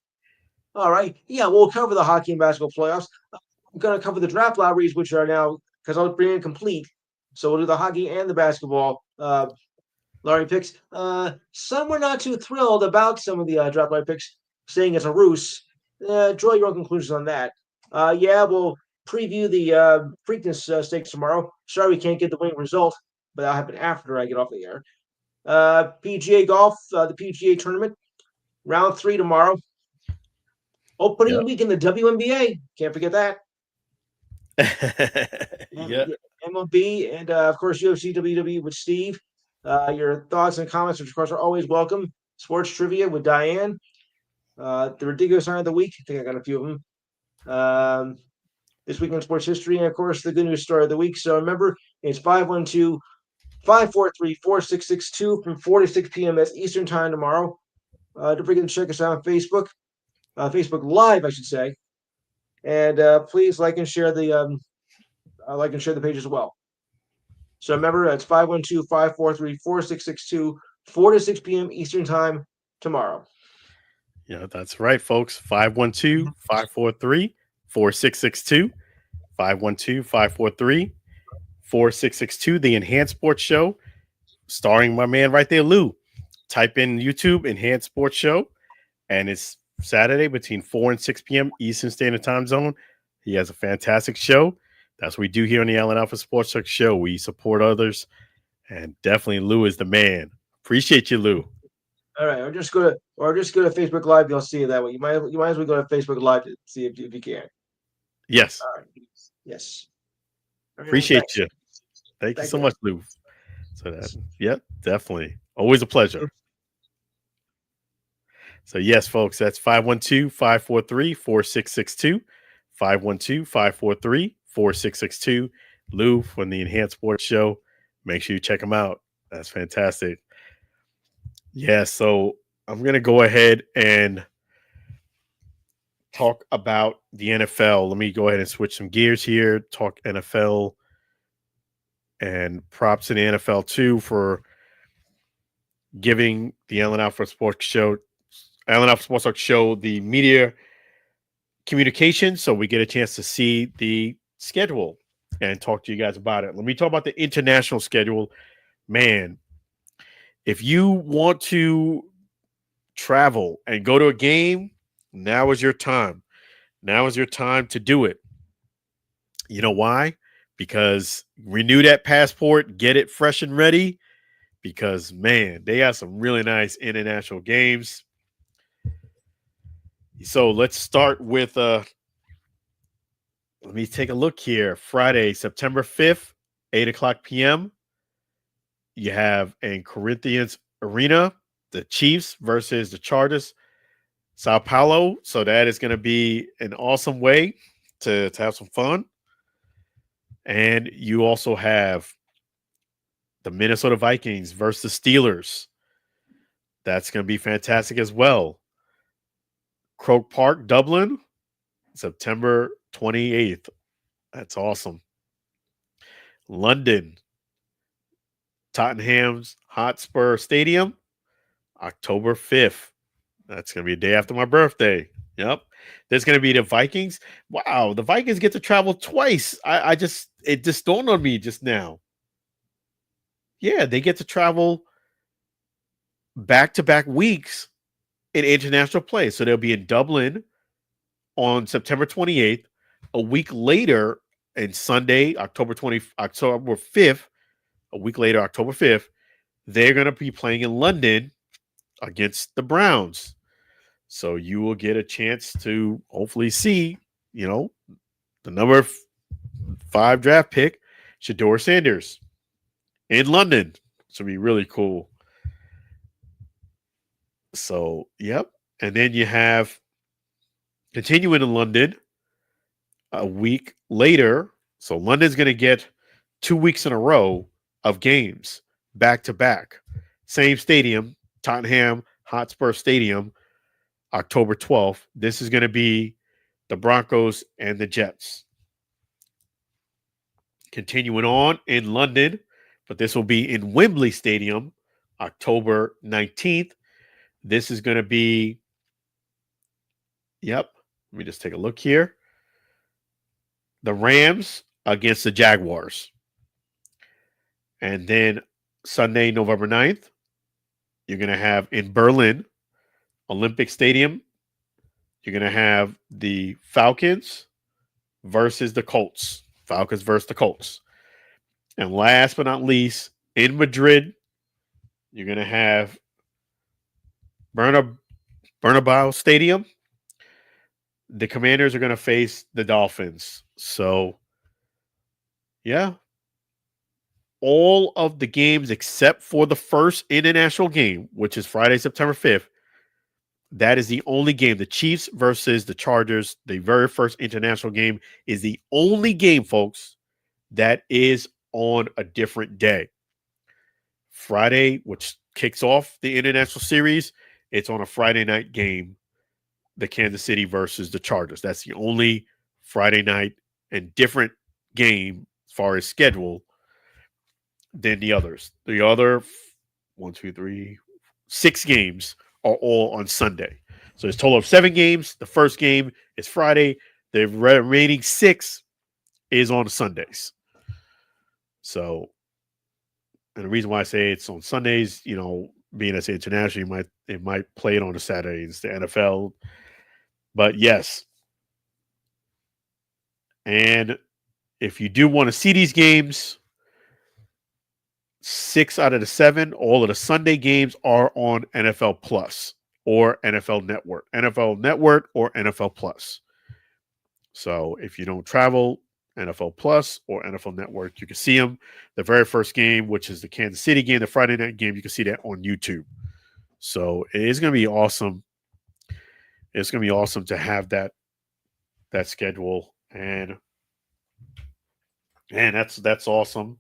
All right. Yeah, we'll cover the hockey and basketball playoffs. I'm going to cover the draft lotteries, which are now because I'll bring in complete. So we'll do the hockey and the basketball lottery picks. Some were not too thrilled about some of the draft lottery picks, saying it's a ruse. Draw your own conclusions on that. Yeah, we'll preview the Preakness Stakes tomorrow. Sorry we can't get the winning result, but that'll happen after I get off the air. PGA golf, the PGA tournament, round 3 tomorrow. Opening week in the WNBA. Can't forget that. Yeah. MLB and of course UFC WWE with Steve. Your thoughts and comments, which of course are always welcome. Sports trivia with Diane. The ridiculous sign of the week. I think I got a few of them. This week in sports history, and of course the good news story of the week. So remember, it's 512-543-4662 from 4 to 6 p.m. That's Eastern time tomorrow. Don't forget to check us out on Facebook, Facebook Live, I should say, and please like and share the page as well. So remember, that's 512-543-4662, 4 to 6 p.m. Eastern time tomorrow. Yeah, that's right, folks. 512-543-4662. 512-543-4662. The Enhanced Sports Show, starring my man right there, Lou. Type in YouTube Enhanced Sports Show, and it's Saturday between 4 and 6 p.m. Eastern Standard Time Zone. He has a fantastic show. That's what we do here on the Allen Alpha Sports Talk Show. We support others, and definitely Lou is the man. Appreciate you, Lou. All right, or just go to Facebook Live. You'll see it that way. You might as well go to Facebook Live to see if you can. Yes. All right. Yes. Appreciate you. Thank you so much, Lou. So definitely. Always a pleasure. So yes, folks, that's 512-543-4662. 512-543-4662. Lou from the Enhanced Sports Show. Make sure you check him out. That's fantastic. Yeah, so I'm going to go ahead and talk about the NFL. Let me go ahead and switch some gears here. Talk NFL and props in the NFL too for giving the Allen Alford Sports Show, Allen Alford Sports Talk Show, the media communication, so we get a chance to see the schedule and talk to you guys about it. Let me talk about the international schedule. Man, if you want to travel and go to a game, now is your time. Now is your time to do it. You know why? Because renew that passport, get it fresh and ready, because, man, they have some really nice international games. So let's start with, let me take a look here. Friday, September 5th, 8 o'clock p.m. You have in Corinthians Arena, the Chiefs versus the Chargers, Sao Paulo. So that is going to be an awesome way to have some fun. And you also have the Minnesota Vikings versus the Steelers. That's going to be fantastic as well. Croke Park, Dublin, September 28th. That's awesome. London, Tottenham's Hotspur Stadium, October 5th. That's going to be a day after my birthday. Yep. There's going to be the Vikings. Wow, the Vikings get to travel twice. It just dawned on me just now. Yeah, they get to travel back-to-back weeks in international play. So they'll be in Dublin on September 28th. A week later, and Sunday, October 5th, a week later, October 5th, they're going to be playing in London against the Browns. So you will get a chance to hopefully see, the number 5 draft pick Shedeur Sanders in London. This will be really cool. So, yep. And then you have continuing in London a week later. So London's going to get 2 weeks in a row of games back to back. Same stadium, Tottenham Hotspur Stadium, October 12th. This is going to be the Broncos and the Jets. Continuing on in London, but this will be in Wembley Stadium, October 19th. This is going to be, let me just take a look here. The Rams against the Jaguars. And then Sunday, November 9th, you're going to have in Berlin, Olympic Stadium, you're going to have the Falcons versus the Colts. Falcons versus the Colts. And last but not least, in Madrid, you're going to have Bernabeu Stadium. The Commanders are going to face the Dolphins. So, yeah. All of the games except for the first international game, which is Friday, September 5th, that is the only game. The Chiefs versus the Chargers, the very first international game, is the only game, folks, that is on a different day. Friday, which kicks off the international series, it's on a Friday night game, the Kansas City versus the Chargers. That's the only Friday night and different game as far as schedule than the others. The other 6 games are all on Sunday. So it's a total of 7 games. The first game is Friday. The remaining 6 is on Sundays. So, and the reason why I say it's on Sundays, being as international, it might play it on a Saturday. It's the NFL. But yes. And if you do want to see these games, 6 out of the 7, all of the Sunday games are on NFL Plus or NFL Network. NFL Network or NFL Plus. So if you don't travel, NFL Plus or NFL Network, you can see them. The very first game, which is the Kansas City game, the Friday night game, you can see that on YouTube. So it is going to be awesome. It's going to be awesome to have that schedule. And that's awesome.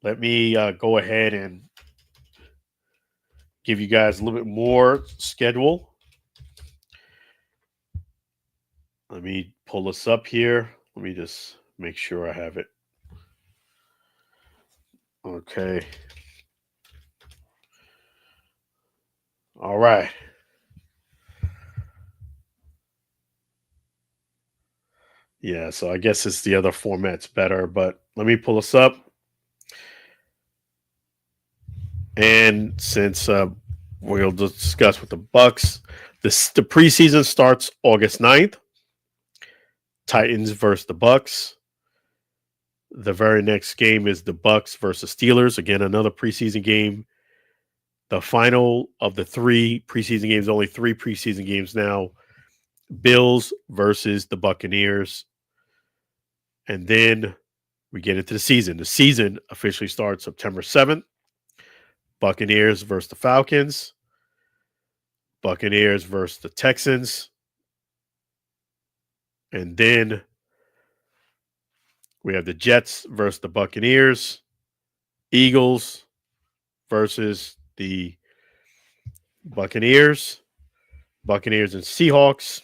Let me go ahead and give you guys a little bit more schedule. Let me pull this up here. Let me just make sure I have it. Okay. All right. Yeah, so I guess it's the other format's better, but let me pull this up. And since we'll discuss with the Bucks, the preseason starts August 9th. Titans versus the Bucks. The very next game is the Bucks versus Steelers. Again, another preseason game. The final of the 3 preseason games, only 3 preseason games now. Bills versus the Buccaneers. And then we get into the season. The season officially starts September 7th. Buccaneers versus the Falcons. Buccaneers versus the Texans. And then we have the Jets versus the Buccaneers. Eagles versus the Buccaneers. Buccaneers and Seahawks.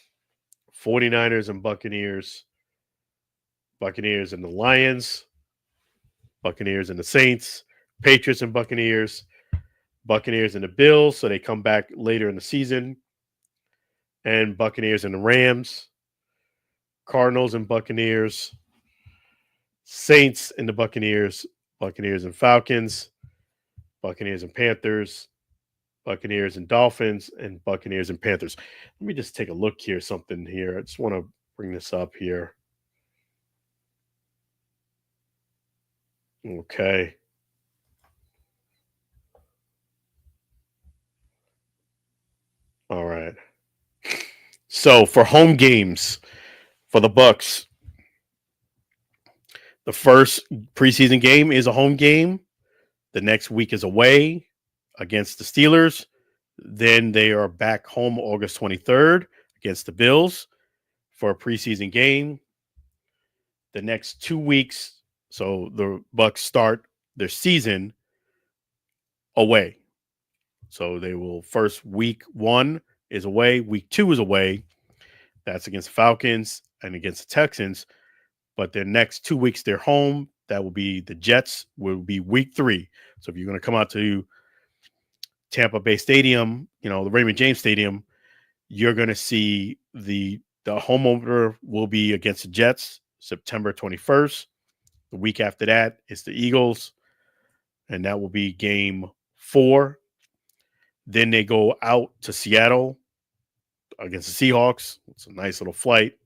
49ers and Buccaneers. Buccaneers and the Lions. Buccaneers and the Saints. Patriots and Buccaneers. Buccaneers and the Bills, so they come back later in the season. And Buccaneers and the Rams. Cardinals and Buccaneers. Saints and the Buccaneers. Buccaneers and Falcons. Buccaneers and Panthers. Buccaneers and Dolphins. And Buccaneers and Panthers. Let me just take a look here, something here. I just want to bring this up here. Okay. All right. So for home games for the Bucks, The first preseason game is a home game. The next week is away against the Steelers. Then they are back home August 23rd against the Bills for a preseason game. The next 2 weeks, so the Bucs start their season away. So they will first week 1 is away, week 2 is away. That's against the Falcons and against the Texans. But their next 2 weeks they're home. That will be the Jets. Will be week 3. So if you're going to come out to Tampa Bay Stadium, the Raymond James Stadium, you're going to see the home opener will be against the Jets, September 21st. The week after that is the Eagles, and that will be game 4. Then they go out to Seattle against the Seahawks. It's a nice little flight.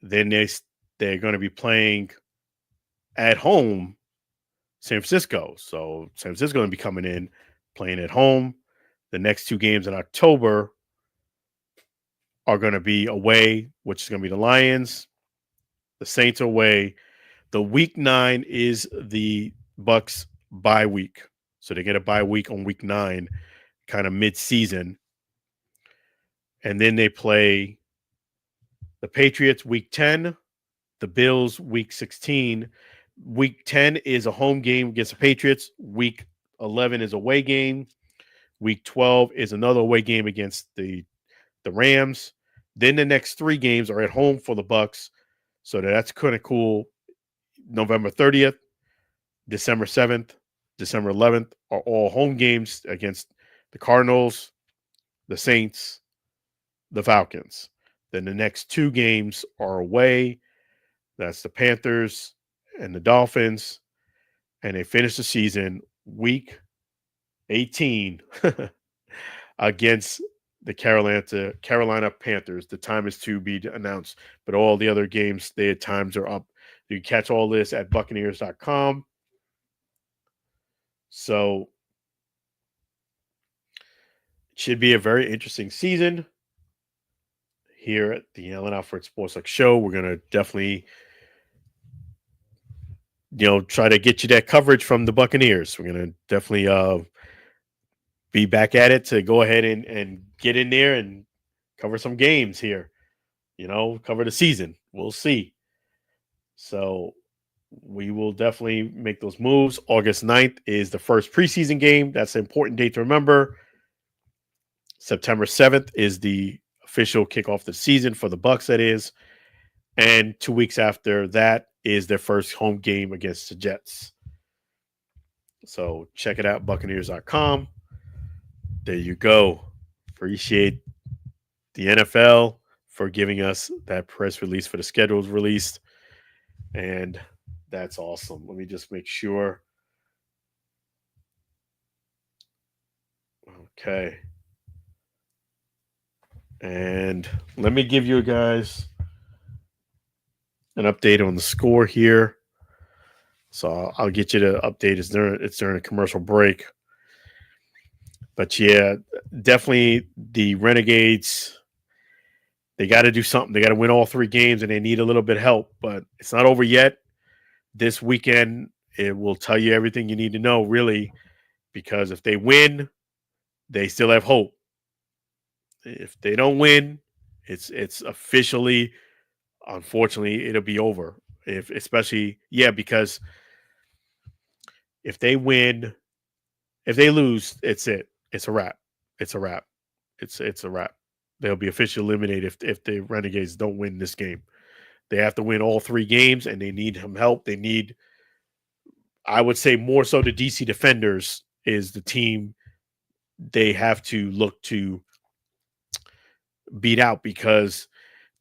Then they're going to be playing at home San Francisco. So San Francisco is going to be coming in, playing at home. The next 2 games in October are going to be away, which is going to be the Lions. The Saints are away. The week 9 is the Bucs bye week. So they get a bye week on week 9, kind of mid-season. And then they play the Patriots week 10, the Bills week 16. Week 10 is a home game against the Patriots. Week 11 is a away game. Week 12 is another away game against the Rams. Then the next 3 games are at home for the Bucs. So that's kind of cool. November 30th, December 7th, December 11th are all home games against the Cardinals, the Saints, the Falcons. Then the next 2 games are away. That's the Panthers and the Dolphins. And they finish the season week 18 against the Carolina Panthers. The time is to be announced, but all the other games, their times are up. You can catch all this at Buccaneers.com. So it should be a very interesting season here at the Allen Alford Sports Talk Show. We're going to definitely, try to get you that coverage from the Buccaneers. We're going to definitely be back at it to go ahead and get in there and cover some games here, cover the season. We'll see. So we will definitely make those moves. August 9th is the first preseason game. That's an important date to remember. September 7th is the official kickoff the season for the Bucs, that is. And 2 weeks after that is their first home game against the Jets. So check it out, Buccaneers.com. There you go. Appreciate the NFL for giving us that press release for the schedules released. And that's awesome. Let me just make sure. Okay. And let me give you guys an update on the score here. So I'll get you the update. It's during a commercial break. But yeah, definitely the Renegades, they got to do something. They got to win all 3 games, and they need a little bit of help. But it's not over yet. This weekend, it will tell you everything you need to know, really, because if they win, they still have hope. If they don't win, it's officially, unfortunately, it'll be over. Because if they win, if they lose, it's it. It's a wrap. It's a wrap. It's a wrap. They'll be officially eliminated if the Renegades don't win this game. They have to win all 3 games, and they need some help. They need, I would say, more so the DC Defenders is the team they have to look to beat out, because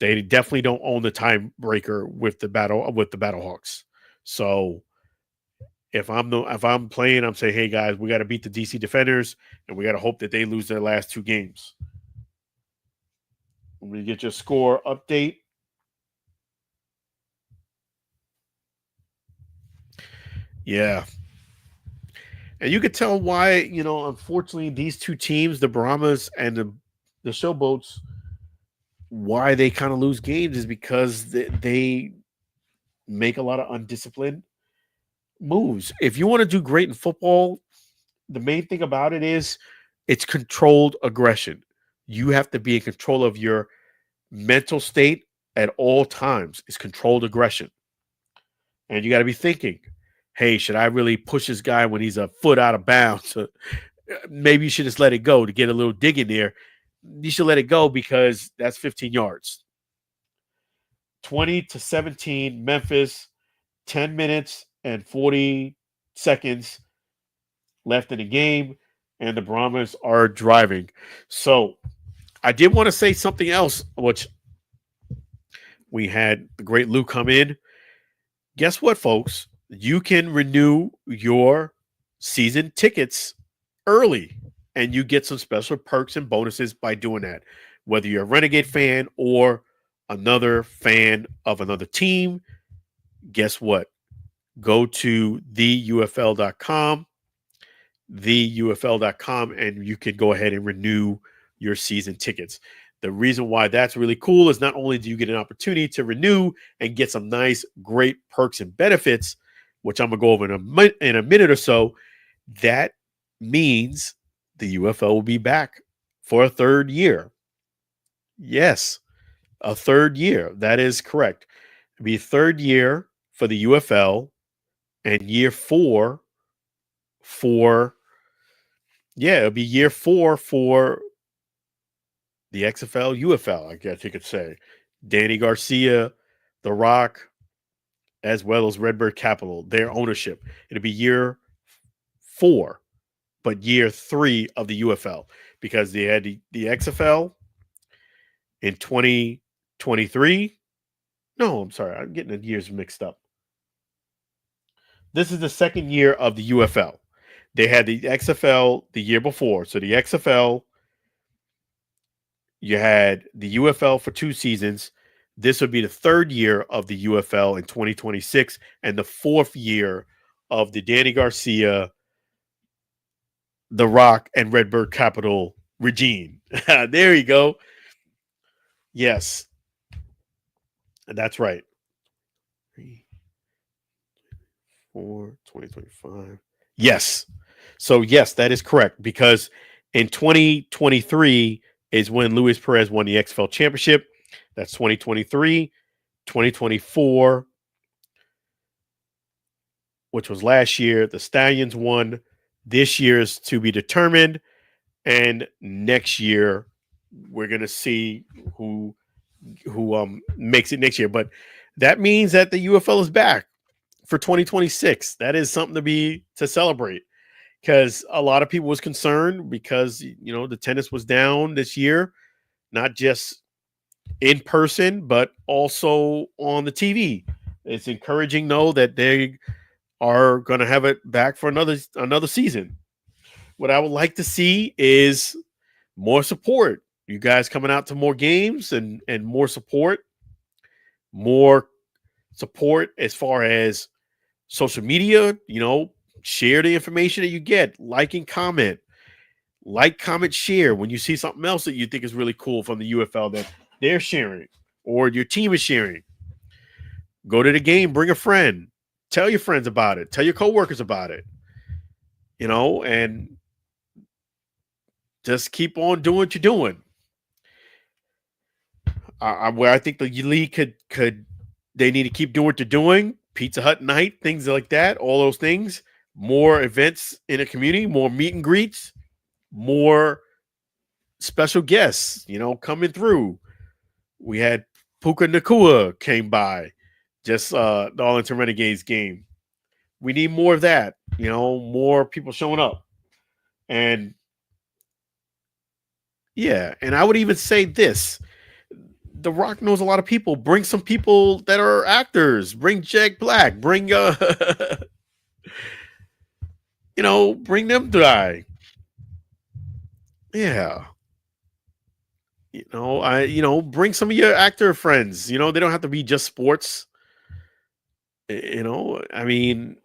they definitely don't own the tiebreaker with the Battlehawks. So if I'm playing, I'm saying, hey guys, we got to beat the DC Defenders, and we got to hope that they lose their last 2 games. Let me get your score update. Yeah. And you could tell why, unfortunately, these 2 teams, the Brahmas and the Showboats, why they kind of lose games is because they make a lot of undisciplined moves. If you want to do great in football, the main thing about it is it's controlled aggression. You have to be in control of your mental state at all times. It's controlled aggression. And you got to be thinking, hey, should I really push this guy when he's a foot out of bounds? Maybe you should just let it go to get a little dig in there. You should let it go because that's 15 yards. 20-17, Memphis, 10 minutes and 40 seconds left in the game, and the Brahmas are driving. So I did want to say something else, which we had the great Lou come in. Guess what, folks? You can renew your season tickets early, and you get some special perks and bonuses by doing that. Whether you're a Renegade fan or another fan of another team, guess what? Go to theufl.com, and you can go ahead and renew your season tickets. The reason why that's really cool is not only do you get an opportunity to renew and get some nice, great perks and benefits, which I'm going to go over in a minute or so, that means the UFL will be back for a third year. Yes, a third year. That is correct. It'll be a third year for the UFL and year 4 it'll be year 4 for the XFL, UFL, I guess you could say. Danny Garcia, The Rock, as well as Redbird Capital, their ownership. It'll be year 4, but year 3 of the UFL, because they had the XFL in 2023. No, I'm sorry. I'm getting the years mixed up. This is the second year of the UFL. They had the XFL the year before. So the XFL, you had the UFL for 2 seasons. This would be the third year of the UFL in 2026 and the 4th year of the Danny Garcia, The Rock, and Redbird Capital regime. There you go. Yes. That's right. 4, 2025. Yes. So, yes, that is correct, because in 2023 is when Luis Perez won the XFL championship. That's 2023. 2024, which was last year, the Stallions won. This year's to be determined. And next year, we're going to see who makes it next year. But that means that the UFL is back for 2026. That is something to celebrate, because a lot of people was concerned because, the tennis was down this year, not just in person, but also on the TV. It's encouraging, though, that they are going to have it back for another season. What I would like to see is more support. You guys coming out to more games and more support. More support as far as social media, share the information that you get, like and comment. Like, comment, share when you see something else that you think is really cool from the UFL that they're sharing or your team is sharing. Go to the game, bring a friend, tell your friends about it, tell your coworkers about it, and just keep on doing what you're doing. Where I think the league they need to keep doing what they're doing. Pizza Hut night, things like that, all those things. More events in the community, more meet and greets, more special guests, coming through. We had Puka Nakua came by, just the Arlington Renegades game. We need more of that, more people showing up. And yeah, and I would even say this. The Rock knows a lot of people. Bring some people that are actors. Bring Jack Black. Bring bring them by. Yeah. Bring some of your actor friends. They don't have to be just sports. I mean,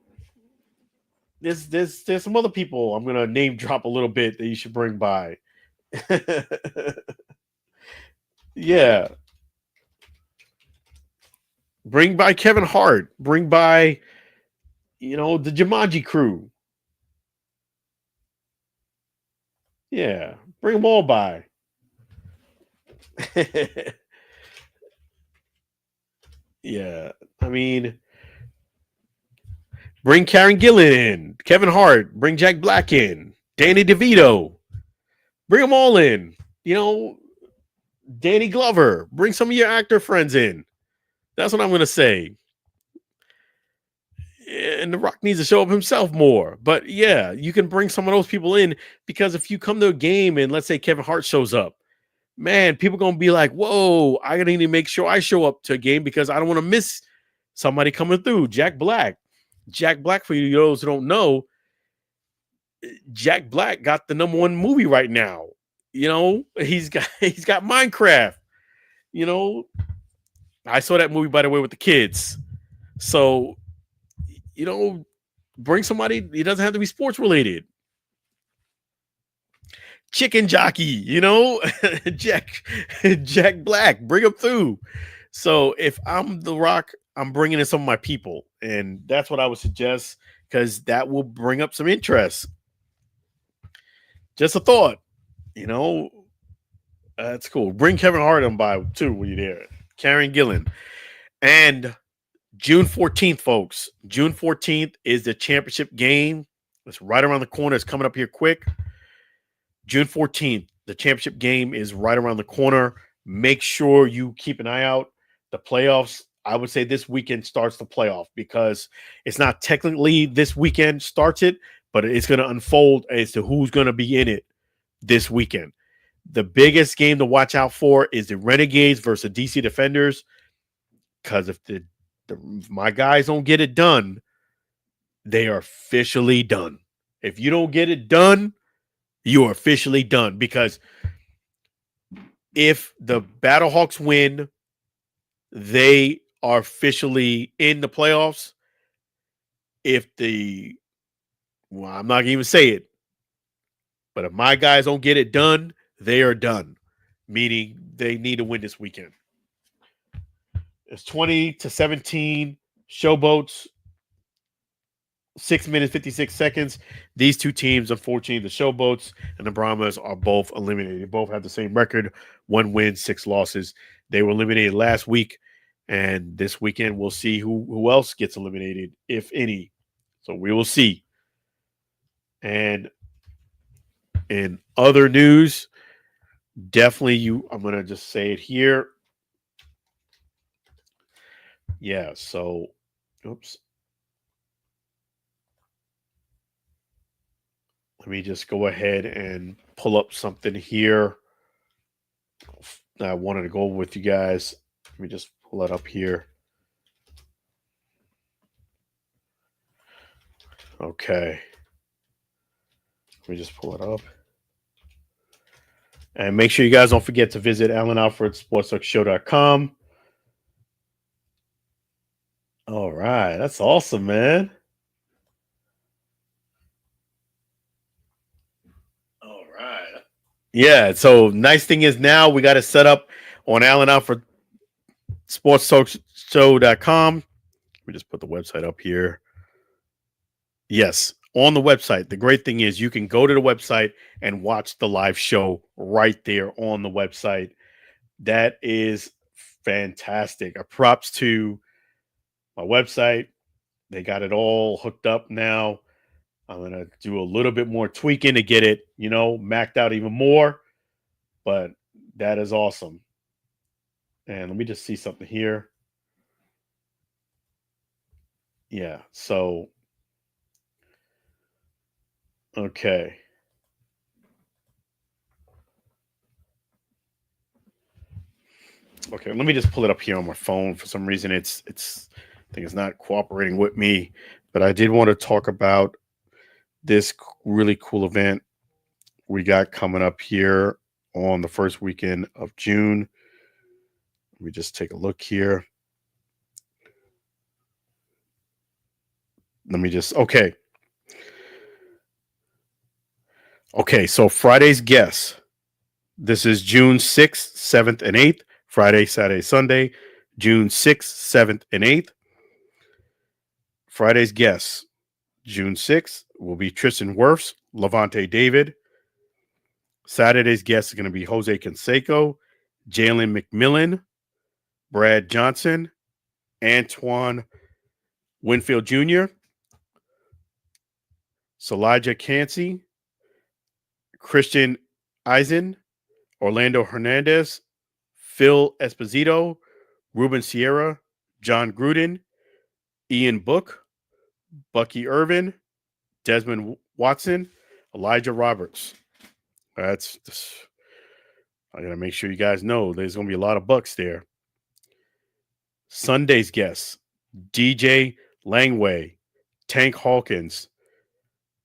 there's some other people I'm gonna name drop a little bit that you should bring by. Yeah. Bring by Kevin Hart. Bring by, the Jumanji crew. Yeah, bring them all by. Yeah, I mean, bring Karen Gillan in, Kevin Hart, bring Jack Black in, Danny DeVito. Bring them all in. Danny Glover. Bring some of your actor friends in. That's what I'm going to say. And The Rock needs to show up himself more. But yeah, you can bring some of those people in, because if you come to a game and let's say Kevin Hart shows up, man, people going to be like, whoa, I need to make sure I show up to a game because I don't want to miss somebody coming through. Jack Black, for you those who don't know, Jack Black got the #1 movie right now. He's got Minecraft. I saw that movie, by the way, with the kids. So, bring somebody. It doesn't have to be sports related. Chicken jockey, Jack Black, bring him through. So if I'm The Rock, I'm bringing in some of my people, and that's what I would suggest, because that will bring up some interest. Just a thought, that's cool. Bring Kevin Hart on by too when you're there. Karen Gillan. And June 14th, folks. June 14th is the championship game. It's right around the corner. It's coming up here quick. June 14th, the championship game is right around the corner. Make sure you keep an eye out. The playoffs, I would say this weekend starts the playoff, because it's not technically this weekend starts it, but it's going to unfold as to who's going to be in it this weekend. The biggest game to watch out for is the Renegades versus DC Defenders, because if my guys don't get it done, they are officially done. If you don't get it done, you are officially done, because if the Battlehawks win, they are officially in the playoffs. I'm not going to even say it, but if my guys don't get it done, they are done, meaning they need to win this weekend. It's 20-17 Showboats, 6 minutes, 56 seconds. These two teams, unfortunately, the Showboats and the Brahmas, are both eliminated. They both have the same record, 1 win, 6 losses. They were eliminated last week, and this weekend we'll see who else gets eliminated, if any. So we will see. And in other news, definitely I'm going to just say it here. Yeah, so, oops. Let me just go ahead and pull up something here that I wanted to go over with you guys. Let me just pull it up here. Okay. Let me just pull it up. And make sure you guys don't forget to visit AlanAlfordSportsTalkShow.com. All right. That's awesome, man. All right. Yeah. So nice thing is now we got it set up on AlanAlfordSportsTalkShow.com. Let me just put the website up here. Yes, on the website. The great thing is you can go to the website and watch the live show right there on the website. That is fantastic. A props to my website. They got it all hooked up now. I'm going to do a little bit more tweaking to get it, maxed out even more. But that is awesome. And let me just see something here. Yeah, so okay. Okay, let me just pull it up here on my phone. For some reason, I think it's not cooperating with me. But I did want to talk about this really cool event we got coming up here on the first weekend of June. Let me just take a look here. Okay. Okay, so Friday's guests. This is June 6th, 7th, and 8th. Friday, Saturday, Sunday. June 6th, 7th, and 8th. Friday's guests, June 6th, will be Tristan Wirfs, Levante David. Saturday's guests are going to be Jose Canseco, Jalen McMillan, Brad Johnson, Antoine Winfield Jr., Salaja Cansey, Christian Eisen, Orlando Hernandez, Phil Esposito, Ruben Sierra, John Gruden, Ian Book, Bucky Irvin, Desmond Watson, Elijah Roberts. I got to make sure you guys know there's going to be a lot of Bucks there. Sunday's guests, DJ Langway, Tank Hawkins,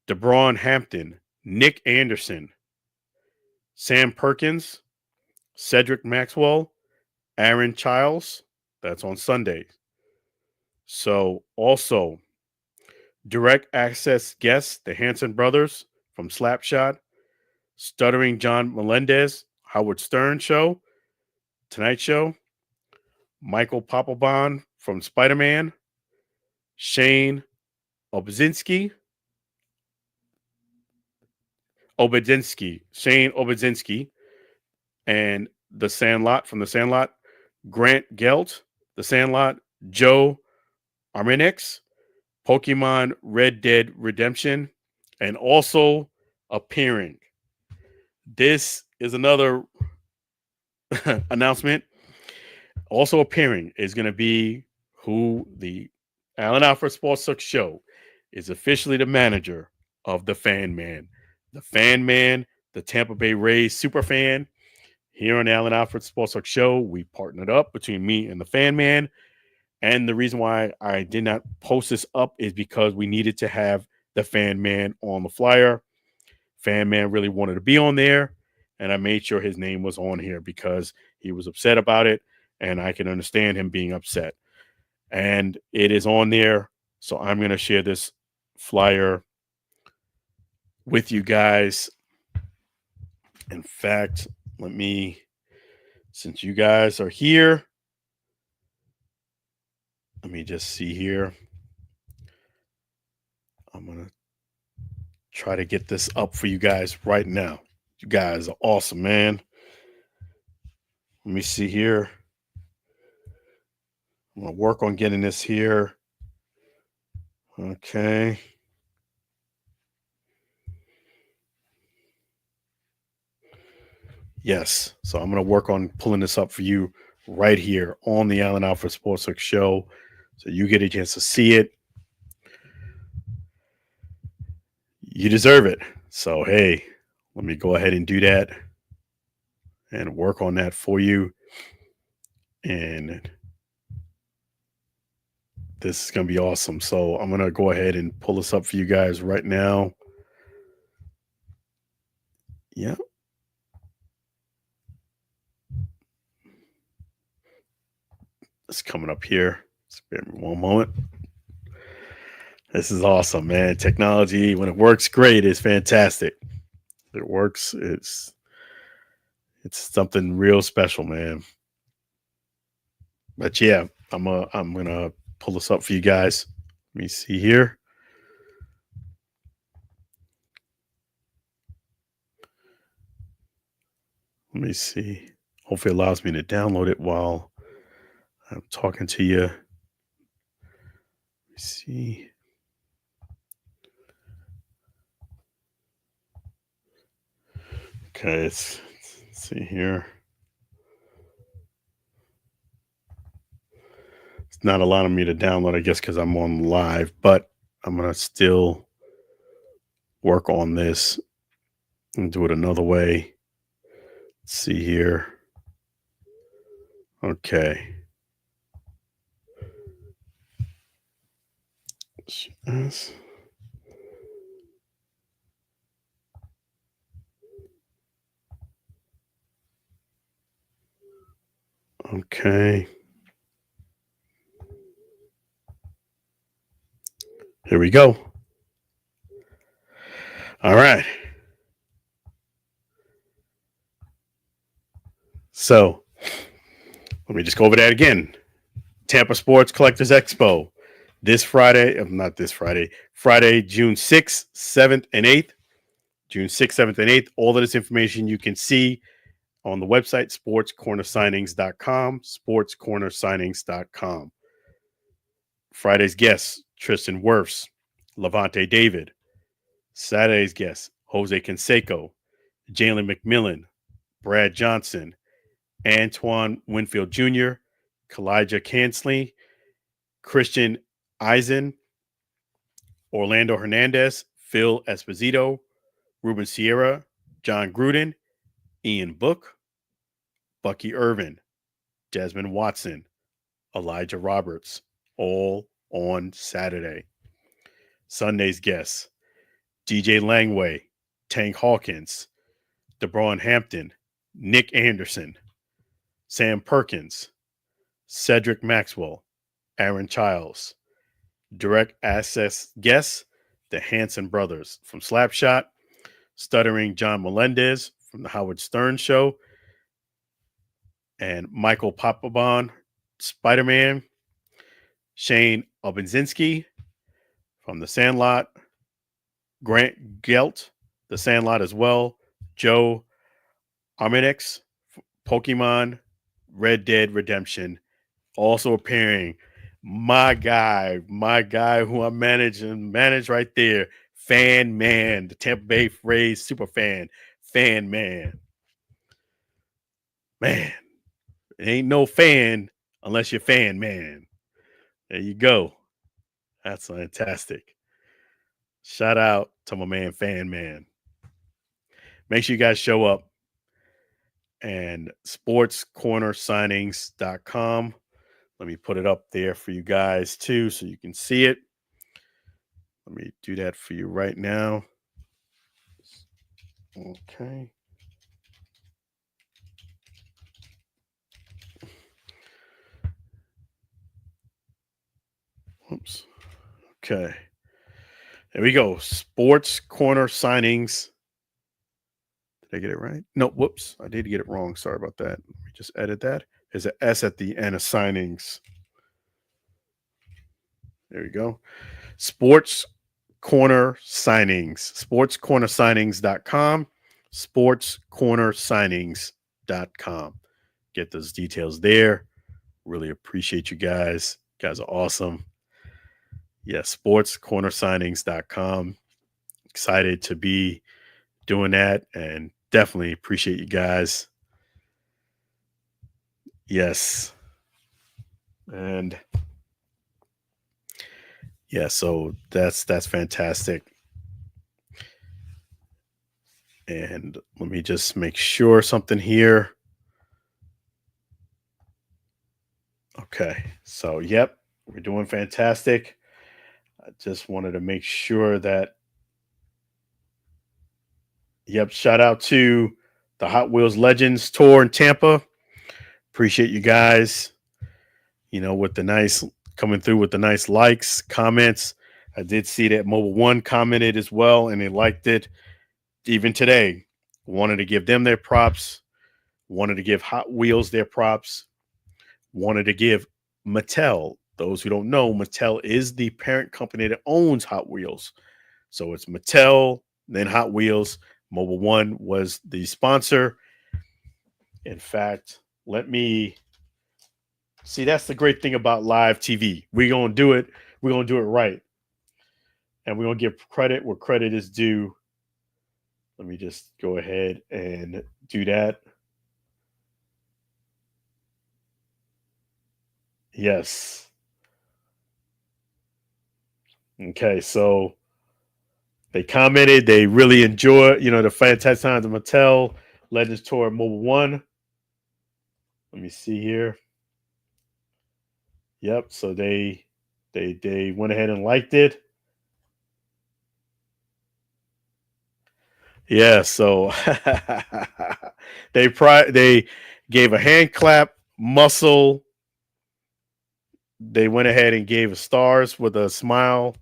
DeBron Hampton, Nick Anderson, Sam Perkins, Cedric Maxwell, Aaron Childs. That's on Sunday. So also, direct access guests, the Hanson brothers from Slapshot, Stuttering John Melendez, Howard Stern Show, Tonight Show, Michael Papelbon from Spider-Man, Shane Shane Obedinsky, and The Sandlot from The Sandlot, Grant Gelt, The Sandlot, Joe Arminix, Pokemon Red Dead Redemption, and also appearing. This is another announcement. Also appearing is going to be who the Allen Alford Sports Talk Show is officially the manager of the Fan Man. The Fan Man, the Tampa Bay Ray super fan. Here on the Allen Alford Sports Talk Show, we partnered up between me and the Fan Man. And the reason why I did not post this up is because we needed to have the Fan Man on the flyer. Fan Man really wanted to be on there, and I made sure his name was on here because he was upset about it, and I can understand him being upset. And it is on there, so I'm going to share this flyer with you guys. In fact, since you guys are here, let me just see here. I'm going to try to get this up for you guys right now. You guys are awesome, man. Let me see here. I'm going to work on getting this here. Okay. Yes. So I'm going to work on pulling this up for you right here on the Allen Alford Sports Talk Show, so you get a chance to see it. You deserve it. So, hey, let me go ahead and do that and work on that for you. And this is going to be awesome. So I'm going to go ahead and pull this up for you guys right now. Yeah. It's coming up here. Spare me one moment. This is awesome, man. Technology, when it works great, is fantastic. It works. It's something real special, man. But yeah, I'm gonna pull this up for you guys. Let me see here. Let me see. Hopefully it allows me to download it while I'm talking to you. Let me see. Okay, let's see here. It's not allowing me to download, I guess, because I'm on live, but I'm going to still work on this and do it another way. Let's see here. Okay. Yes. Okay. Here we go. All right. So let me just go over that again. Tampa Sports Collectors Expo this Friday, Friday, June 6th, 7th, and 8th. June 6th, 7th, and 8th. All of this information you can see on the website, sportscornersignings.com, sportscornersignings.com. Friday's guests, Tristan Wirfs, Levante David. Saturday's guests, Jose Canseco, Jalen McMillan, Brad Johnson, Antoine Winfield Jr., Kalijah Kansley, Christian Eisen, Orlando Hernandez, Phil Esposito, Ruben Sierra, John Gruden, Ian Book, Bucky Irvin, Desmond Watson, Elijah Roberts, all on Saturday. Sunday's guests, DJ Langway, Tank Hawkins, DeBron Hampton, Nick Anderson, Sam Perkins, Cedric Maxwell, Aaron Childs. Direct access guests, the Hanson brothers from Slapshot, Stuttering John Melendez from the Howard Stern Show, and Michael Papabon, Spider-Man, Shane Obinzinski from The Sandlot, Grant Gelt, The Sandlot as well, Joe Arminix, Pokemon, Red Dead Redemption, also appearing my guy who I manage right there, Fan Man, the Tampa Bay Ray super fan man. Man, it ain't no fan unless you're Fan Man. There you go. That's fantastic. Shout out to my man, Fan Man. Make sure you guys show up. And sportscornersignings.com. Let me put it up there for you guys too so you can see it. Let me do that for you right now. Okay. Oops. Okay. There we go. Sports Corner Signings. Did I get it right? No, whoops. I did get it wrong. Sorry about that. Let me just edit that. There's an S at the end of signings. There we go. Sports Corner Signings. Sportscornersignings.com. Sportscornersignings.com. Get those details there. Really appreciate you guys. You guys are awesome. Yeah, sportscornersignings.com. Excited to be doing that and definitely appreciate you guys. Yes. And yeah, so that's fantastic. And let me just make sure something here. Okay. So, yep, we're doing fantastic. I just wanted to make sure that, yep, shout out to the Hot Wheels Legends Tour in Tampa. Appreciate you guys, with the nice coming through with the nice likes, comments. I did see that Mobile One commented as well, and they liked it. Even today, wanted to give them their props, wanted to give Hot Wheels their props, wanted to give Mattel. Those who don't know, Mattel is the parent company that owns Hot Wheels. So it's Mattel, then Hot Wheels. Mobile One was the sponsor. In fact, let me see. That's the great thing about live TV. We're going to do it. We're going to do it right. And we're going to give credit where credit is due. Let me just go ahead and do that. Yes. Okay, so they commented. They really enjoy, the fantastic times of Mattel Legends Tour Mobile One. Let me see here. Yep. So they went ahead and liked it. Yeah. So they gave a hand clap, muscle. They went ahead and gave stars with a smile.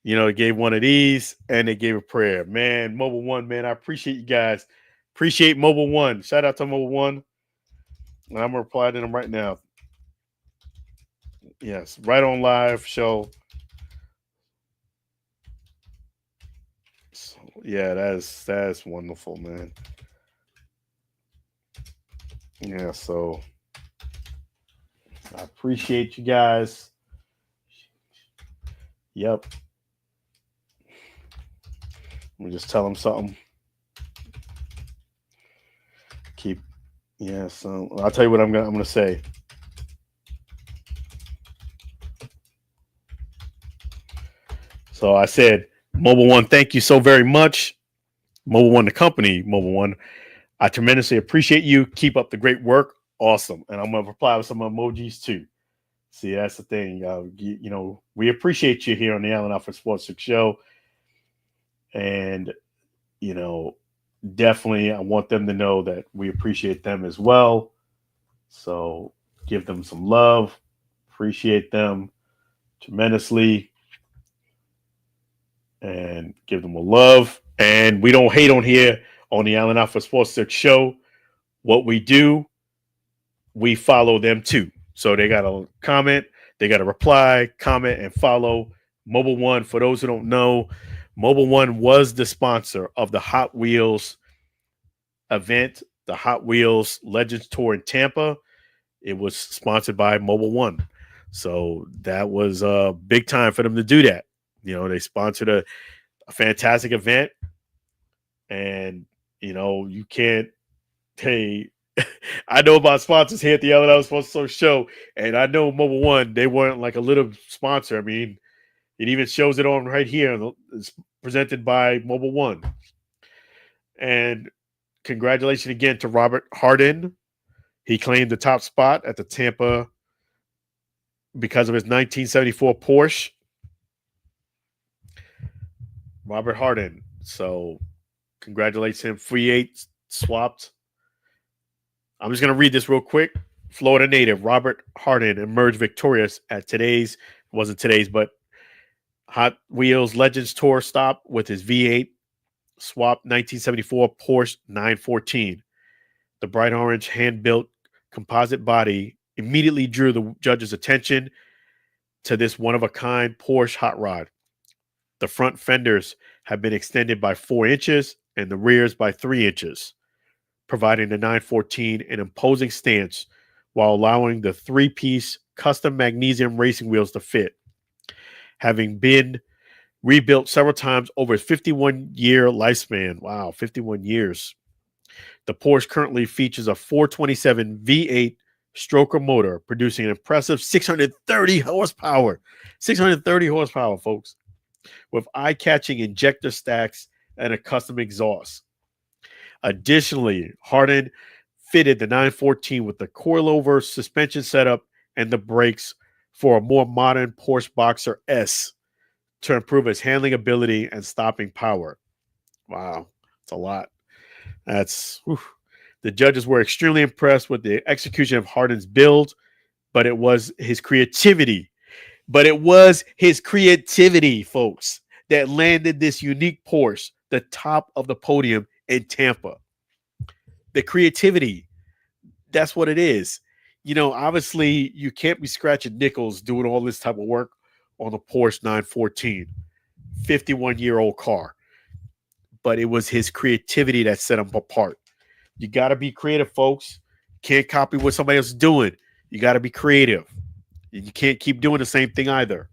They gave one of these and they gave a prayer. Man, Mobile One, man, I appreciate you guys. Appreciate Mobile One. Shout out to Mobile One. And I'm going to reply to them right now. Yes, right on live show. So, yeah, that's wonderful, man. Yeah, so I appreciate you guys. Yep. Let me just tell them something. Keep. Yeah. So I'll tell you what I'm gonna say. So I said, Mobile One, thank you so very much. Mobile One, the company, Mobile One. I tremendously appreciate you. Keep up the great work. Awesome. And I'm gonna reply with some emojis too. See, that's the thing. We appreciate you here on the Allen Alford Sports Show, and you know, definitely, I want them to know that we appreciate them as well. So give them some love. Appreciate them tremendously, and give them a love. And we don't hate on here on the Allen Alford Sports Show. What we do, we follow them too. So they got to comment, they got to reply, comment, and follow Mobile One. For those who don't know, Mobile One was the sponsor of the Hot Wheels event, the Hot Wheels Legends Tour in Tampa. It was sponsored by Mobile One. So that was a big time for them to do that. They sponsored a fantastic event. And, you can't, hey, I know about sponsors here at the Allen Alford Sports Show, and I know Mobile One, they weren't like a little sponsor. I mean, it even shows it on right here. It's presented by Mobile One. And congratulations again to Robert Hardin. He claimed the top spot at the Tampa because of his 1974 Porsche. Robert Hardin. So congratulations him. Free 8 swapped. I'm just going to read this real quick. Florida native Robert Hardin emerged victorious at but Hot Wheels Legends Tour stop with his V8 swapped 1974 Porsche 914. The bright orange hand-built composite body immediately drew the judge's attention to this one-of-a-kind Porsche hot rod. The front fenders have been extended by 4 inches and the rears by 3 inches, providing the 914 an imposing stance while allowing the 3-piece custom magnesium racing wheels to fit. Having been rebuilt several times over its 51-year lifespan. Wow, 51 years. The Porsche currently features a 427 V8 stroker motor, producing an impressive 630 horsepower. 630 horsepower, folks, with eye-catching injector stacks and a custom exhaust. Additionally, Hardin fitted the 914 with the coilover suspension setup and the brakes for a more modern Porsche Boxer S to improve its handling ability and stopping power. Wow, that's a lot. The judges were extremely impressed with the execution of Hardin's build, but it was his creativity. Folks, that landed this unique Porsche the top of the podium in Tampa. The creativity, that's what it is. Obviously, you can't be scratching nickels doing all this type of work on a Porsche 914, 51-year-old car. But it was his creativity that set him apart. You got to be creative, folks. Can't copy what somebody else is doing. You got to be creative. You can't keep doing the same thing either.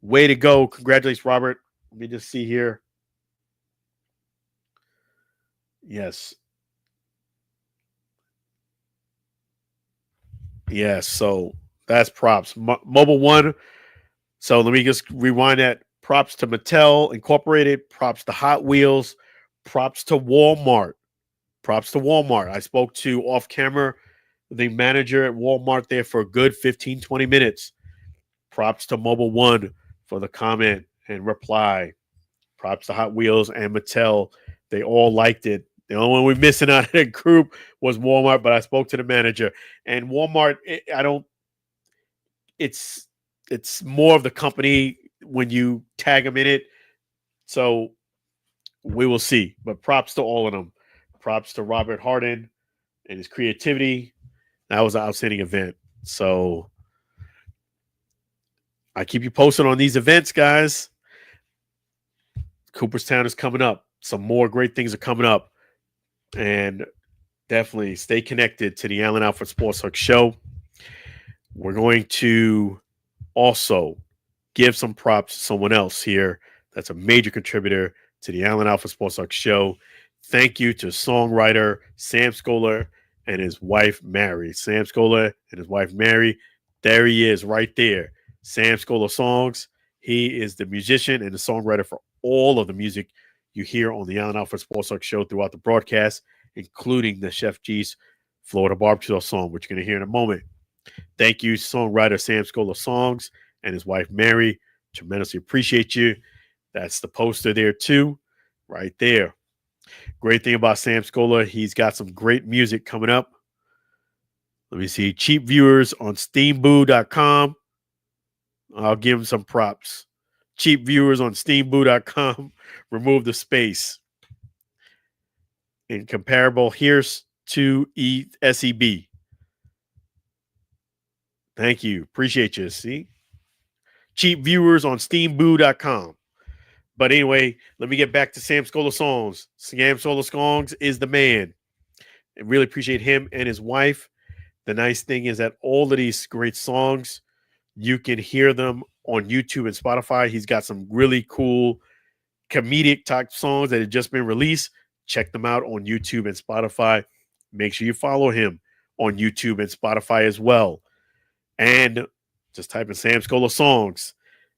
Way to go. Congratulations, Robert. Let me just see here. Yes. Yes, so that's props. Mobile One. So let me just rewind that. Props to Mattel Incorporated. Props to Hot Wheels. Props to Walmart. I spoke to off camera the manager at Walmart there for a good 15, 20 minutes. Props to Mobile One for the comment and reply. Props to Hot Wheels and Mattel. They all liked it. The only one we're missing out of that group was Walmart, but I spoke to the manager. And Walmart, it's more of the company when you tag them in it. So we will see. But props to all of them. Props to Robert Hardin and his creativity. That was an outstanding event. So I keep you posted on these events, guys. Cooperstown is coming up. Some more great things are coming up. And definitely stay connected to the Allen Alford Sports Talk Show. We're going to also give some props to someone else here that's a major contributor to the Allen Alford Sports Talk Show. Thank you to songwriter Sam Scholar and his wife, Mary. Sam Scholar and his wife, Mary. There he is right there. Sam Scholar Songs. He is the musician and the songwriter for all of the music you hear on the Allen Alford Sports Talk Show throughout the broadcast, including the Chef G's Florida Barbecue song, which you're going to hear in a moment. Thank you, songwriter Sam Scholar Songs and his wife, Mary. Tremendously appreciate you. That's the poster there, too, right there. Great thing about Sam Scholar, he's got some great music coming up. Let me see. Cheap viewers on steamboo.com. I'll give him some props. Cheap viewers on steamboo.com. Remove the space. Incomparable. Here's to SEB. Thank you. Appreciate you. See? Cheap viewers on steamboo.com. But anyway, let me get back to Sam Scholar Songs. Sam Scholar Songs is the man. I really appreciate him and his wife. The nice thing is that all of these great songs, you can hear them on YouTube and Spotify. He's got some really cool comedic type songs that have just been released. Check them out on YouTube and Spotify. Make sure you follow him on YouTube and Spotify as well. And just type in Sam Scholar Songs.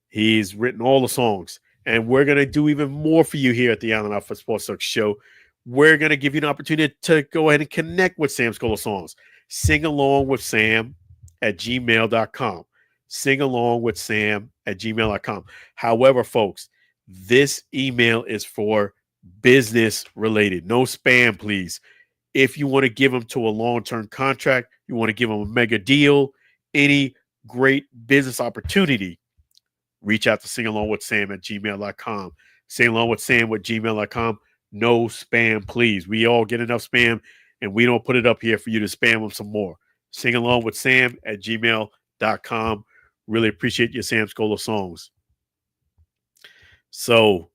He's written all the songs. And we're going to do even more for you here at the Allen Alford Sports Talk Show. We're going to give you an opportunity to go ahead and connect with Sam Scholar Songs. Sing along with Sam at gmail.com. Sing along with Sam at gmail.com. However, folks, this email is for business related. No spam, please. If you want to give them to a long-term contract, you want to give them a mega deal, any great business opportunity, reach out to Sing Along with Sam at gmail.com. Sing Along with Sam at gmail.com. No spam, please. We all get enough spam, and we don't put it up here for you to spam them some more. Sing Along with Sam at gmail.com. Really appreciate your Sam Scholar Songs. So,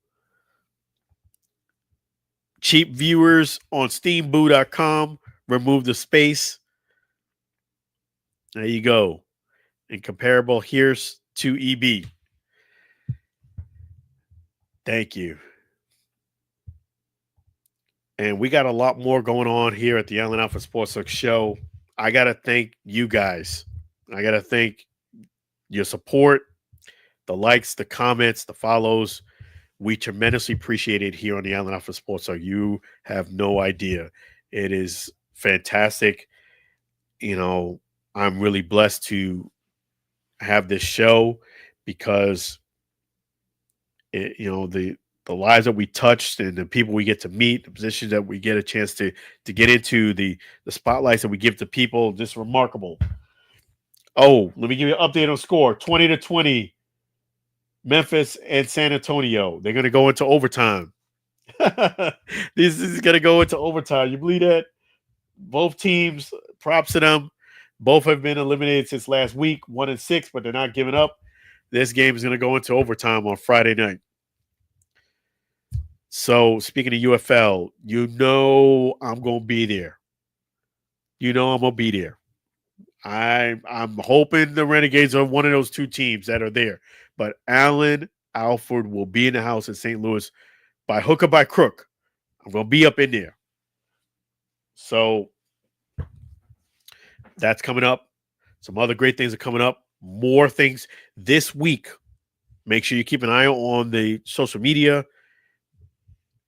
cheap viewers on steamboo.com. Remove the space. There you go. Incomparable. Here's to EB. Thank you. And we got a lot more going on here at the Allen Alford Sports Talk Show. I got to thank you guys. I got to thank your support, the likes, the comments, the follows. We tremendously appreciate it here on the Allen Alford Sports Talk. You have no idea. It is fantastic. You know, I'm really blessed to have this show because the lives that we touched and the people we get to meet, the positions that we get a chance to get into, the spotlights that we give to people, just remarkable. Oh, let me give you an update on score. 20-20, Memphis and San Antonio. They're going to go into overtime. This is going to go into overtime. You believe that? Both teams, props to them. Both have been eliminated since last week, 1-6, but they're not giving up. This game is going to go into overtime on Friday night. So, speaking of UFL, you know I'm going to be there. You know I'm going to be there. I'm hoping the Renegades are one of those two teams that are there. But Allen Alford will be in the house in St. Louis by hook or by crook. I'm going to be up in there. So, that's coming up. Some other great things are coming up. More things this week. Make sure you keep an eye on the social media.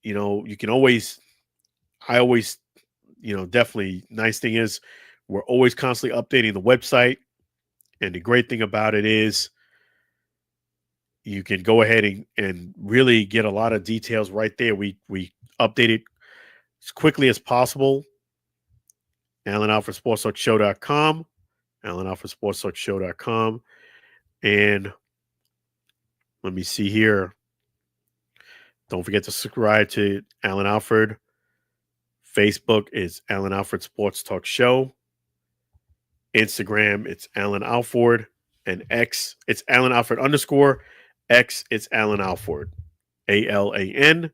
You know, you can always, definitely, nice thing is we're always constantly updating the website. And the great thing about it is you can go ahead and really get a lot of details right there. We update it as quickly as possible. AllenAlfordSportsTalkShow.com. AllenAlfordSportsTalkShow.com. And let me see here. Don't forget to subscribe to Allen Alford. Facebook is Allen Alford Sports Talk Show. Instagram, it's Allen Alford. and X, it's Alan Alford _. X, it's Alan Alford. AlanAlford.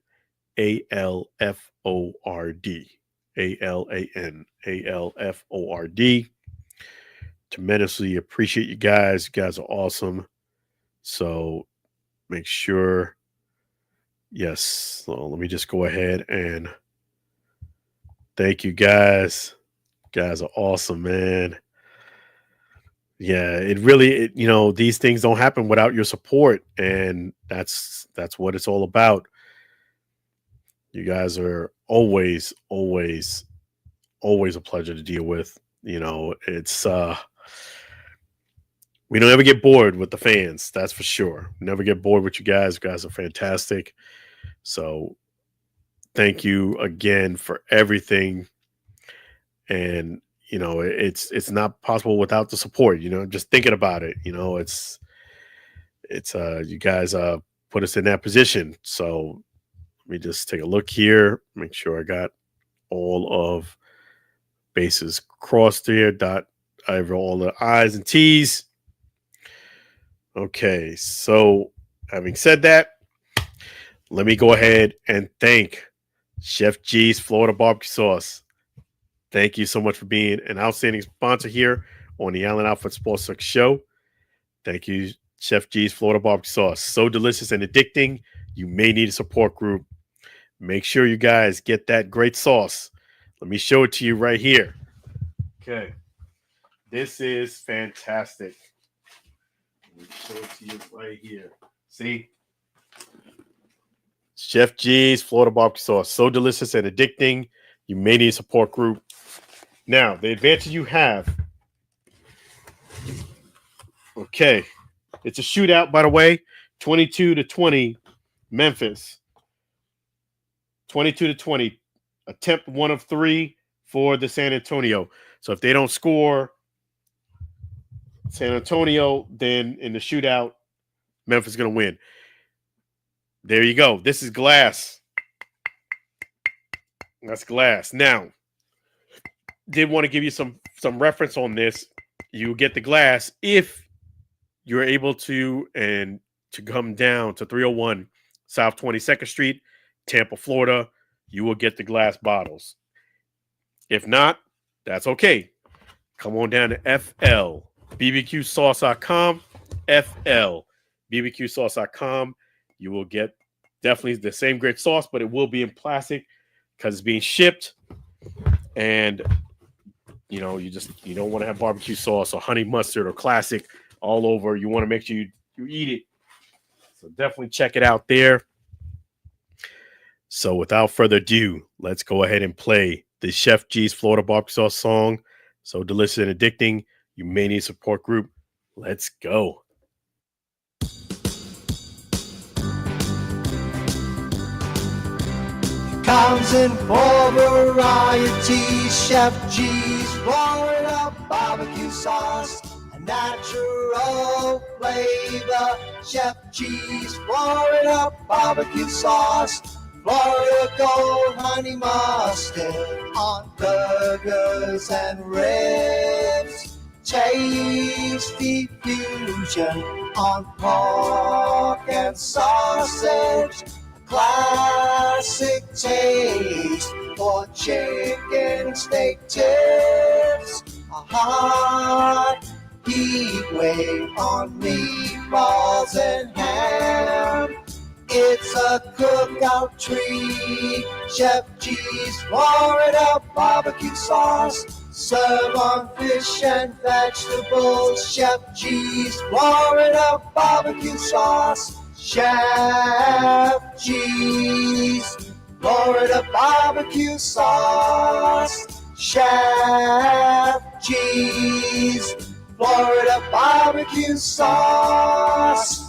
AlanAlford. Tremendously appreciate you guys. You guys are awesome. So make sure. Yes. So let me just go ahead and thank you guys. You guys are awesome, man. Yeah, it really, these things don't happen without your support, and that's what it's all about. You guys are always a pleasure to deal with. It's we don't ever get bored with the fans, that's for sure. Never get bored with you guys. You guys are fantastic. So thank you again for everything. And it's not possible without the support. Just thinking about it, it's you guys put us in that position. So let me just take a look here, make sure I got all of bases crossed here, dot over all the I's and T's. Okay, so having said that, let me go ahead and thank Chef G's Florida Barbecue Sauce. Thank you so much for being an outstanding sponsor here on the Allen Alford Sports Talk Show. Thank you, Chef G's Florida Barbecue Sauce. So delicious and addicting, you may need a support group. Make sure you guys get that great sauce. Let me show it to you right here. Okay. This is fantastic. Let me show it to you right here. See? Chef G's Florida Barbecue Sauce. So delicious and addicting, you may need a support group. Now, the advantage you have. Okay. It's a shootout, by the way. 22-20, Memphis. 22-20. Attempt 1 of 3 for the San Antonio. So if they don't score San Antonio, then in the shootout, Memphis is going to win. There you go. This is glass. That's glass. Now, did want to give you some reference on this. You get the glass if you're able to come down to 301 South 22nd Street, Tampa, Florida. You will get the glass bottles. If not, that's okay. Come on down to FLBBQSauce.com. FLBBQSauce.com. You will get definitely the same great sauce, but it will be in plastic because it's being shipped. And you don't want to have barbecue sauce or honey mustard or classic all over. You want to make sure you eat it. So definitely check it out there. So without further ado, let's go ahead and play the Chef G's Florida Barbecue Sauce song. So delicious and addicting, you may need a support group. Let's go. Comes in four varieties. Chef G's Florida Barbecue Sauce, a natural flavor. Chef G's Florida Barbecue Sauce, Florida Gold Honey Mustard on burgers and ribs. Tasty fusion on pork and sausage. Classic taste for chicken steak tips. A hot heat wave on meatballs and ham. It's a cookout treat. Chef G's Florida Barbecue Sauce. Serve on fish and vegetables. Chef G's Florida Barbecue Sauce. Chef G's Florida Barbecue Sauce. Chef G's Florida Barbecue Sauce.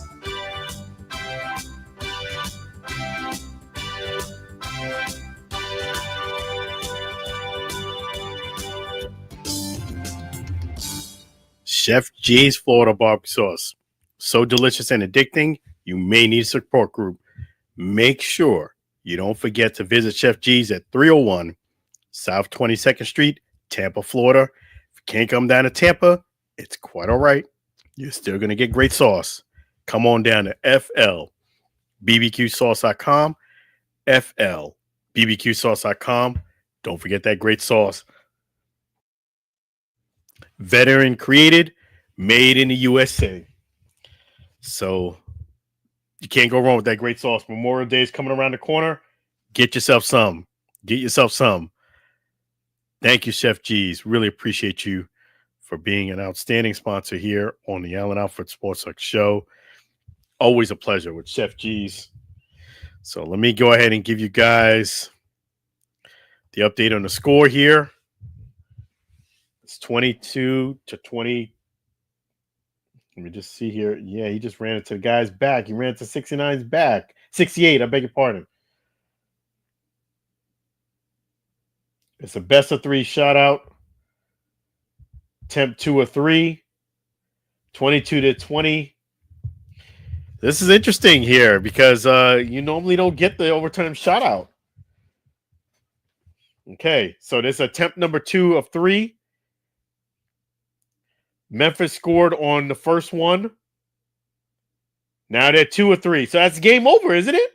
Chef G's Florida Barbecue Sauce. So delicious and addicting, you may need a support group. Make sure you don't forget to visit Chef G's at 301 South 22nd Street, Tampa, Florida. If you can't come down to Tampa, it's quite all right. you're still going to get great sauce. Come on down to FLBBQSauce.com, FLBBQSauce.com. Don't forget that great sauce. Veteran created, made in the USA. So you can't go wrong with that great sauce. Memorial Day is coming around the corner. Get yourself some. Get yourself some. Thank you, Chef G's. Really appreciate you for being an outstanding sponsor here on the Allen Alford Sports Talk Show. Always a pleasure with Chef G's. So let me go ahead and give you guys the update on the score here. It's 22-20. Let me just see here. Yeah, he just ran into the guy's back. He ran to 69's back. 68, I beg your pardon. It's a best of 3 shot out. Attempt 2 of 3. 22-20. This is interesting here because you normally don't get the overtime shot out. Okay, so this is attempt number 2 of 3. Memphis scored on the first one. Now they're 2 of 3. So that's game over, isn't it?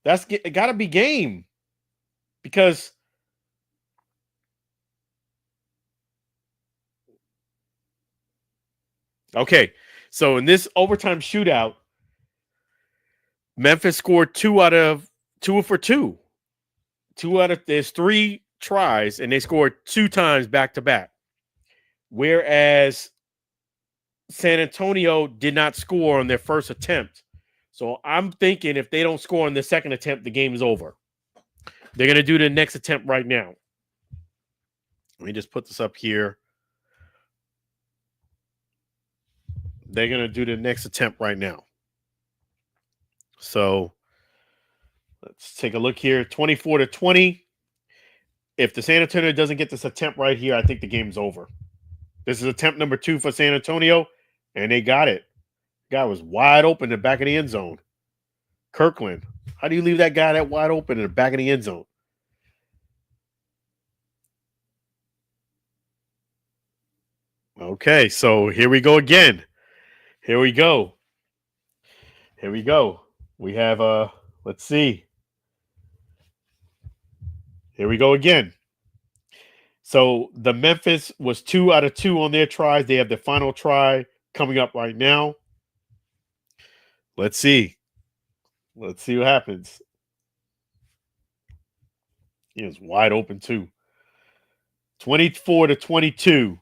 It got to be game. Because okay, so in this overtime shootout, Memphis scored 2 for 2. There's 3 tries, and they scored 2 times back to back. Whereas San Antonio did not score on their first attempt. So I'm thinking if they don't score on the second attempt, the game is over. They're going to do the next attempt right now. Let me just put this up here. They're going to do the next attempt right now. So let's take a look here. 24-20. If the San Antonio doesn't get this attempt right here, I think the game's over. This is attempt number 2 for San Antonio, and they got it. Guy was wide open in the back of the end zone. Kirkland. How do you leave that guy that wide open in the back of the end zone? Okay, so here we go again. Here we go. We have let's see. Here we go again. So the Memphis was 2 out of 2 on their tries. They have the final try coming up right now. Let's see. Let's see what happens. He was wide open too. 24-22.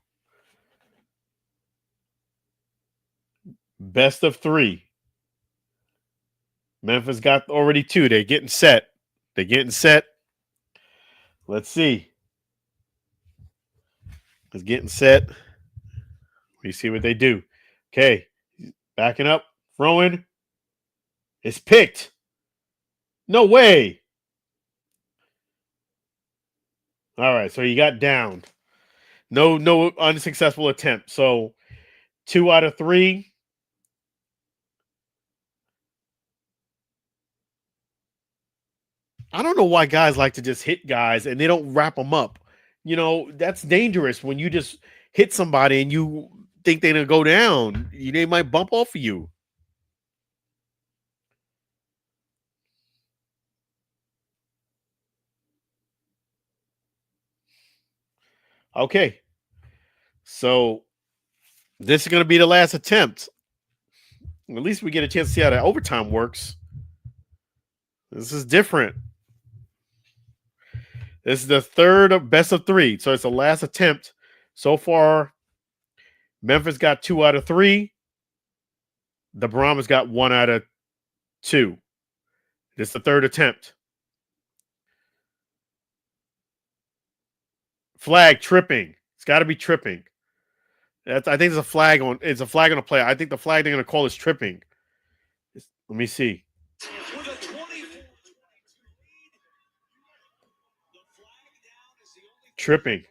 Best of 3. Memphis got already 2. They're getting set. Let's see. It's getting set. We see what they do. Okay. Backing up. Throwing. It's picked. No way. All right. So he got downed. No unsuccessful attempt. So 2 out of 3. I don't know why guys like to just hit guys and they don't wrap them up. You know, that's dangerous when you just hit somebody and you think they're going to go down. They might bump off of you. Okay. So this is going to be the last attempt. At least we get a chance to see how the overtime works. This is different. This is the third of best of 3. So it's the last attempt. So far, Memphis got 2 out of 3. The Brahmas got 1 out of 2. This is the third attempt. Flag tripping. It's got to be tripping. I think there's a flag on. It's a flag on a play. I think the flag they're going to call is tripping. Let me see. Tripping.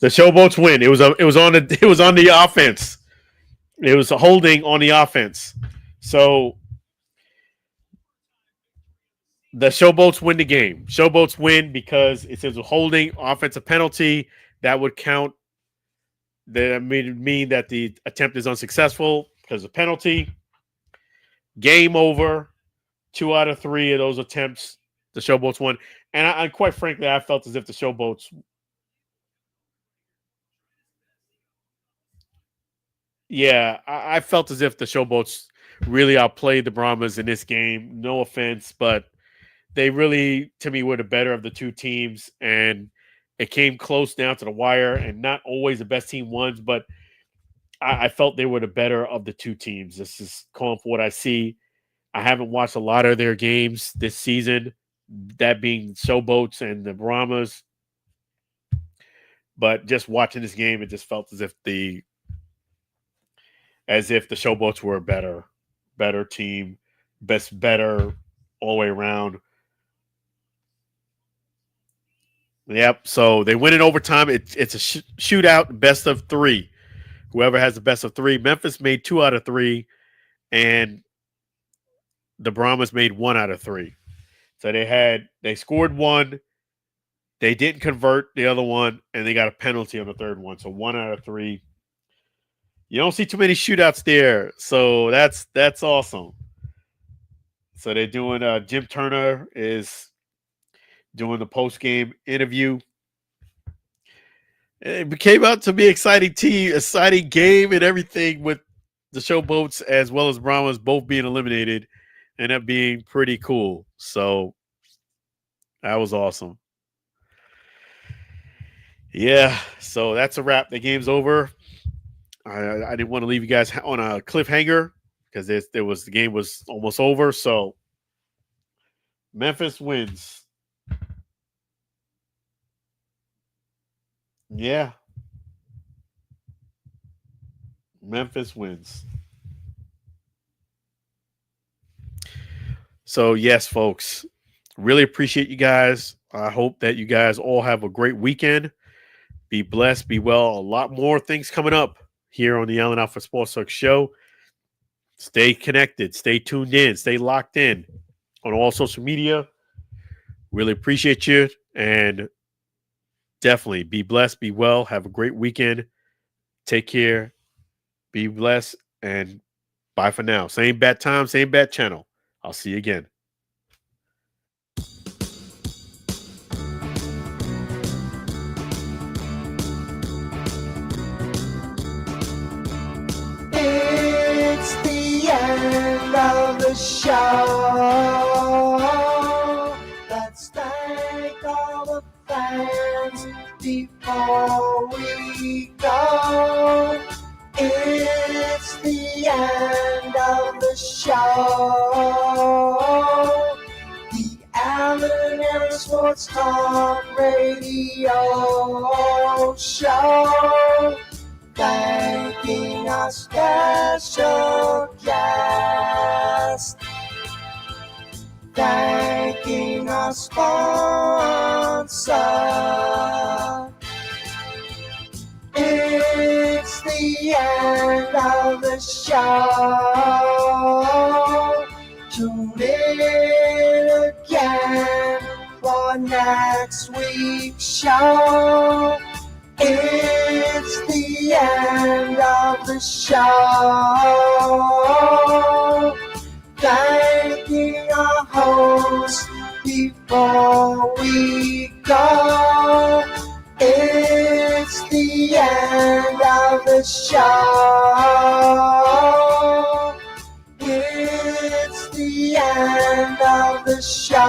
The Showboats win. It was on the offense. It was a holding on the offense. So The Showboats win the game. Showboats win because it says a holding offensive penalty that would count. That mean that the attempt is unsuccessful because of penalty. Game over. 2 out of 3 of those attempts, the Showboats won. And I quite frankly, I felt as if the Showboats. Yeah, I felt as if the Showboats really outplayed the Brahmas in this game. No offense, but they really, to me, were the better of the two teams. And it came close down to the wire, and not always the best team wins, but I felt they were the better of the two teams. This is calling for what I see. I haven't watched a lot of their games this season, that being Showboats and the Brahmas. But just watching this game, it just felt as if the Showboats were a better team, better all the way around. Yep. So they win in overtime. It's a shootout, best of 3. Whoever has the best of 3. Memphis made 2 out of 3, and the Brahmas made 1 out of 3. So they scored 1, they didn't convert the other one, and they got a penalty on the third one. So 1 out of 3. You don't see too many shootouts there, so that's awesome. So they're doing. Jim Turner is doing the post game interview. It came out to be an exciting game, and everything with the Showboats as well as Brahmas both being eliminated. And that being pretty cool. So that was awesome. Yeah, so that's a wrap. The game's over. I didn't want to leave you guys on a cliffhanger because the game was almost over. So Memphis wins. Yeah. Memphis wins. So, yes, folks, really appreciate you guys. I hope that you guys all have a great weekend. Be blessed, be well. A lot more things coming up here on the Allen Alford Sports Talk Show. Stay connected. Stay tuned in. Stay locked in on all social media. Really appreciate you. And definitely be blessed, be well. Have a great weekend. Take care. Be blessed. And bye for now. Same bat time, same bat channel. I'll see you again. It's the end of the show. Let's thank all the fans before we go. It's the end of the show. The Allen Allen Sports Talk Radio Show. Thanking our special guest. Thanking our sponsor. It's the end of the show. Tune in again for next week's show. It's the end of the show. Thanking our host before we go. It's the end of the show. It's the end of the show.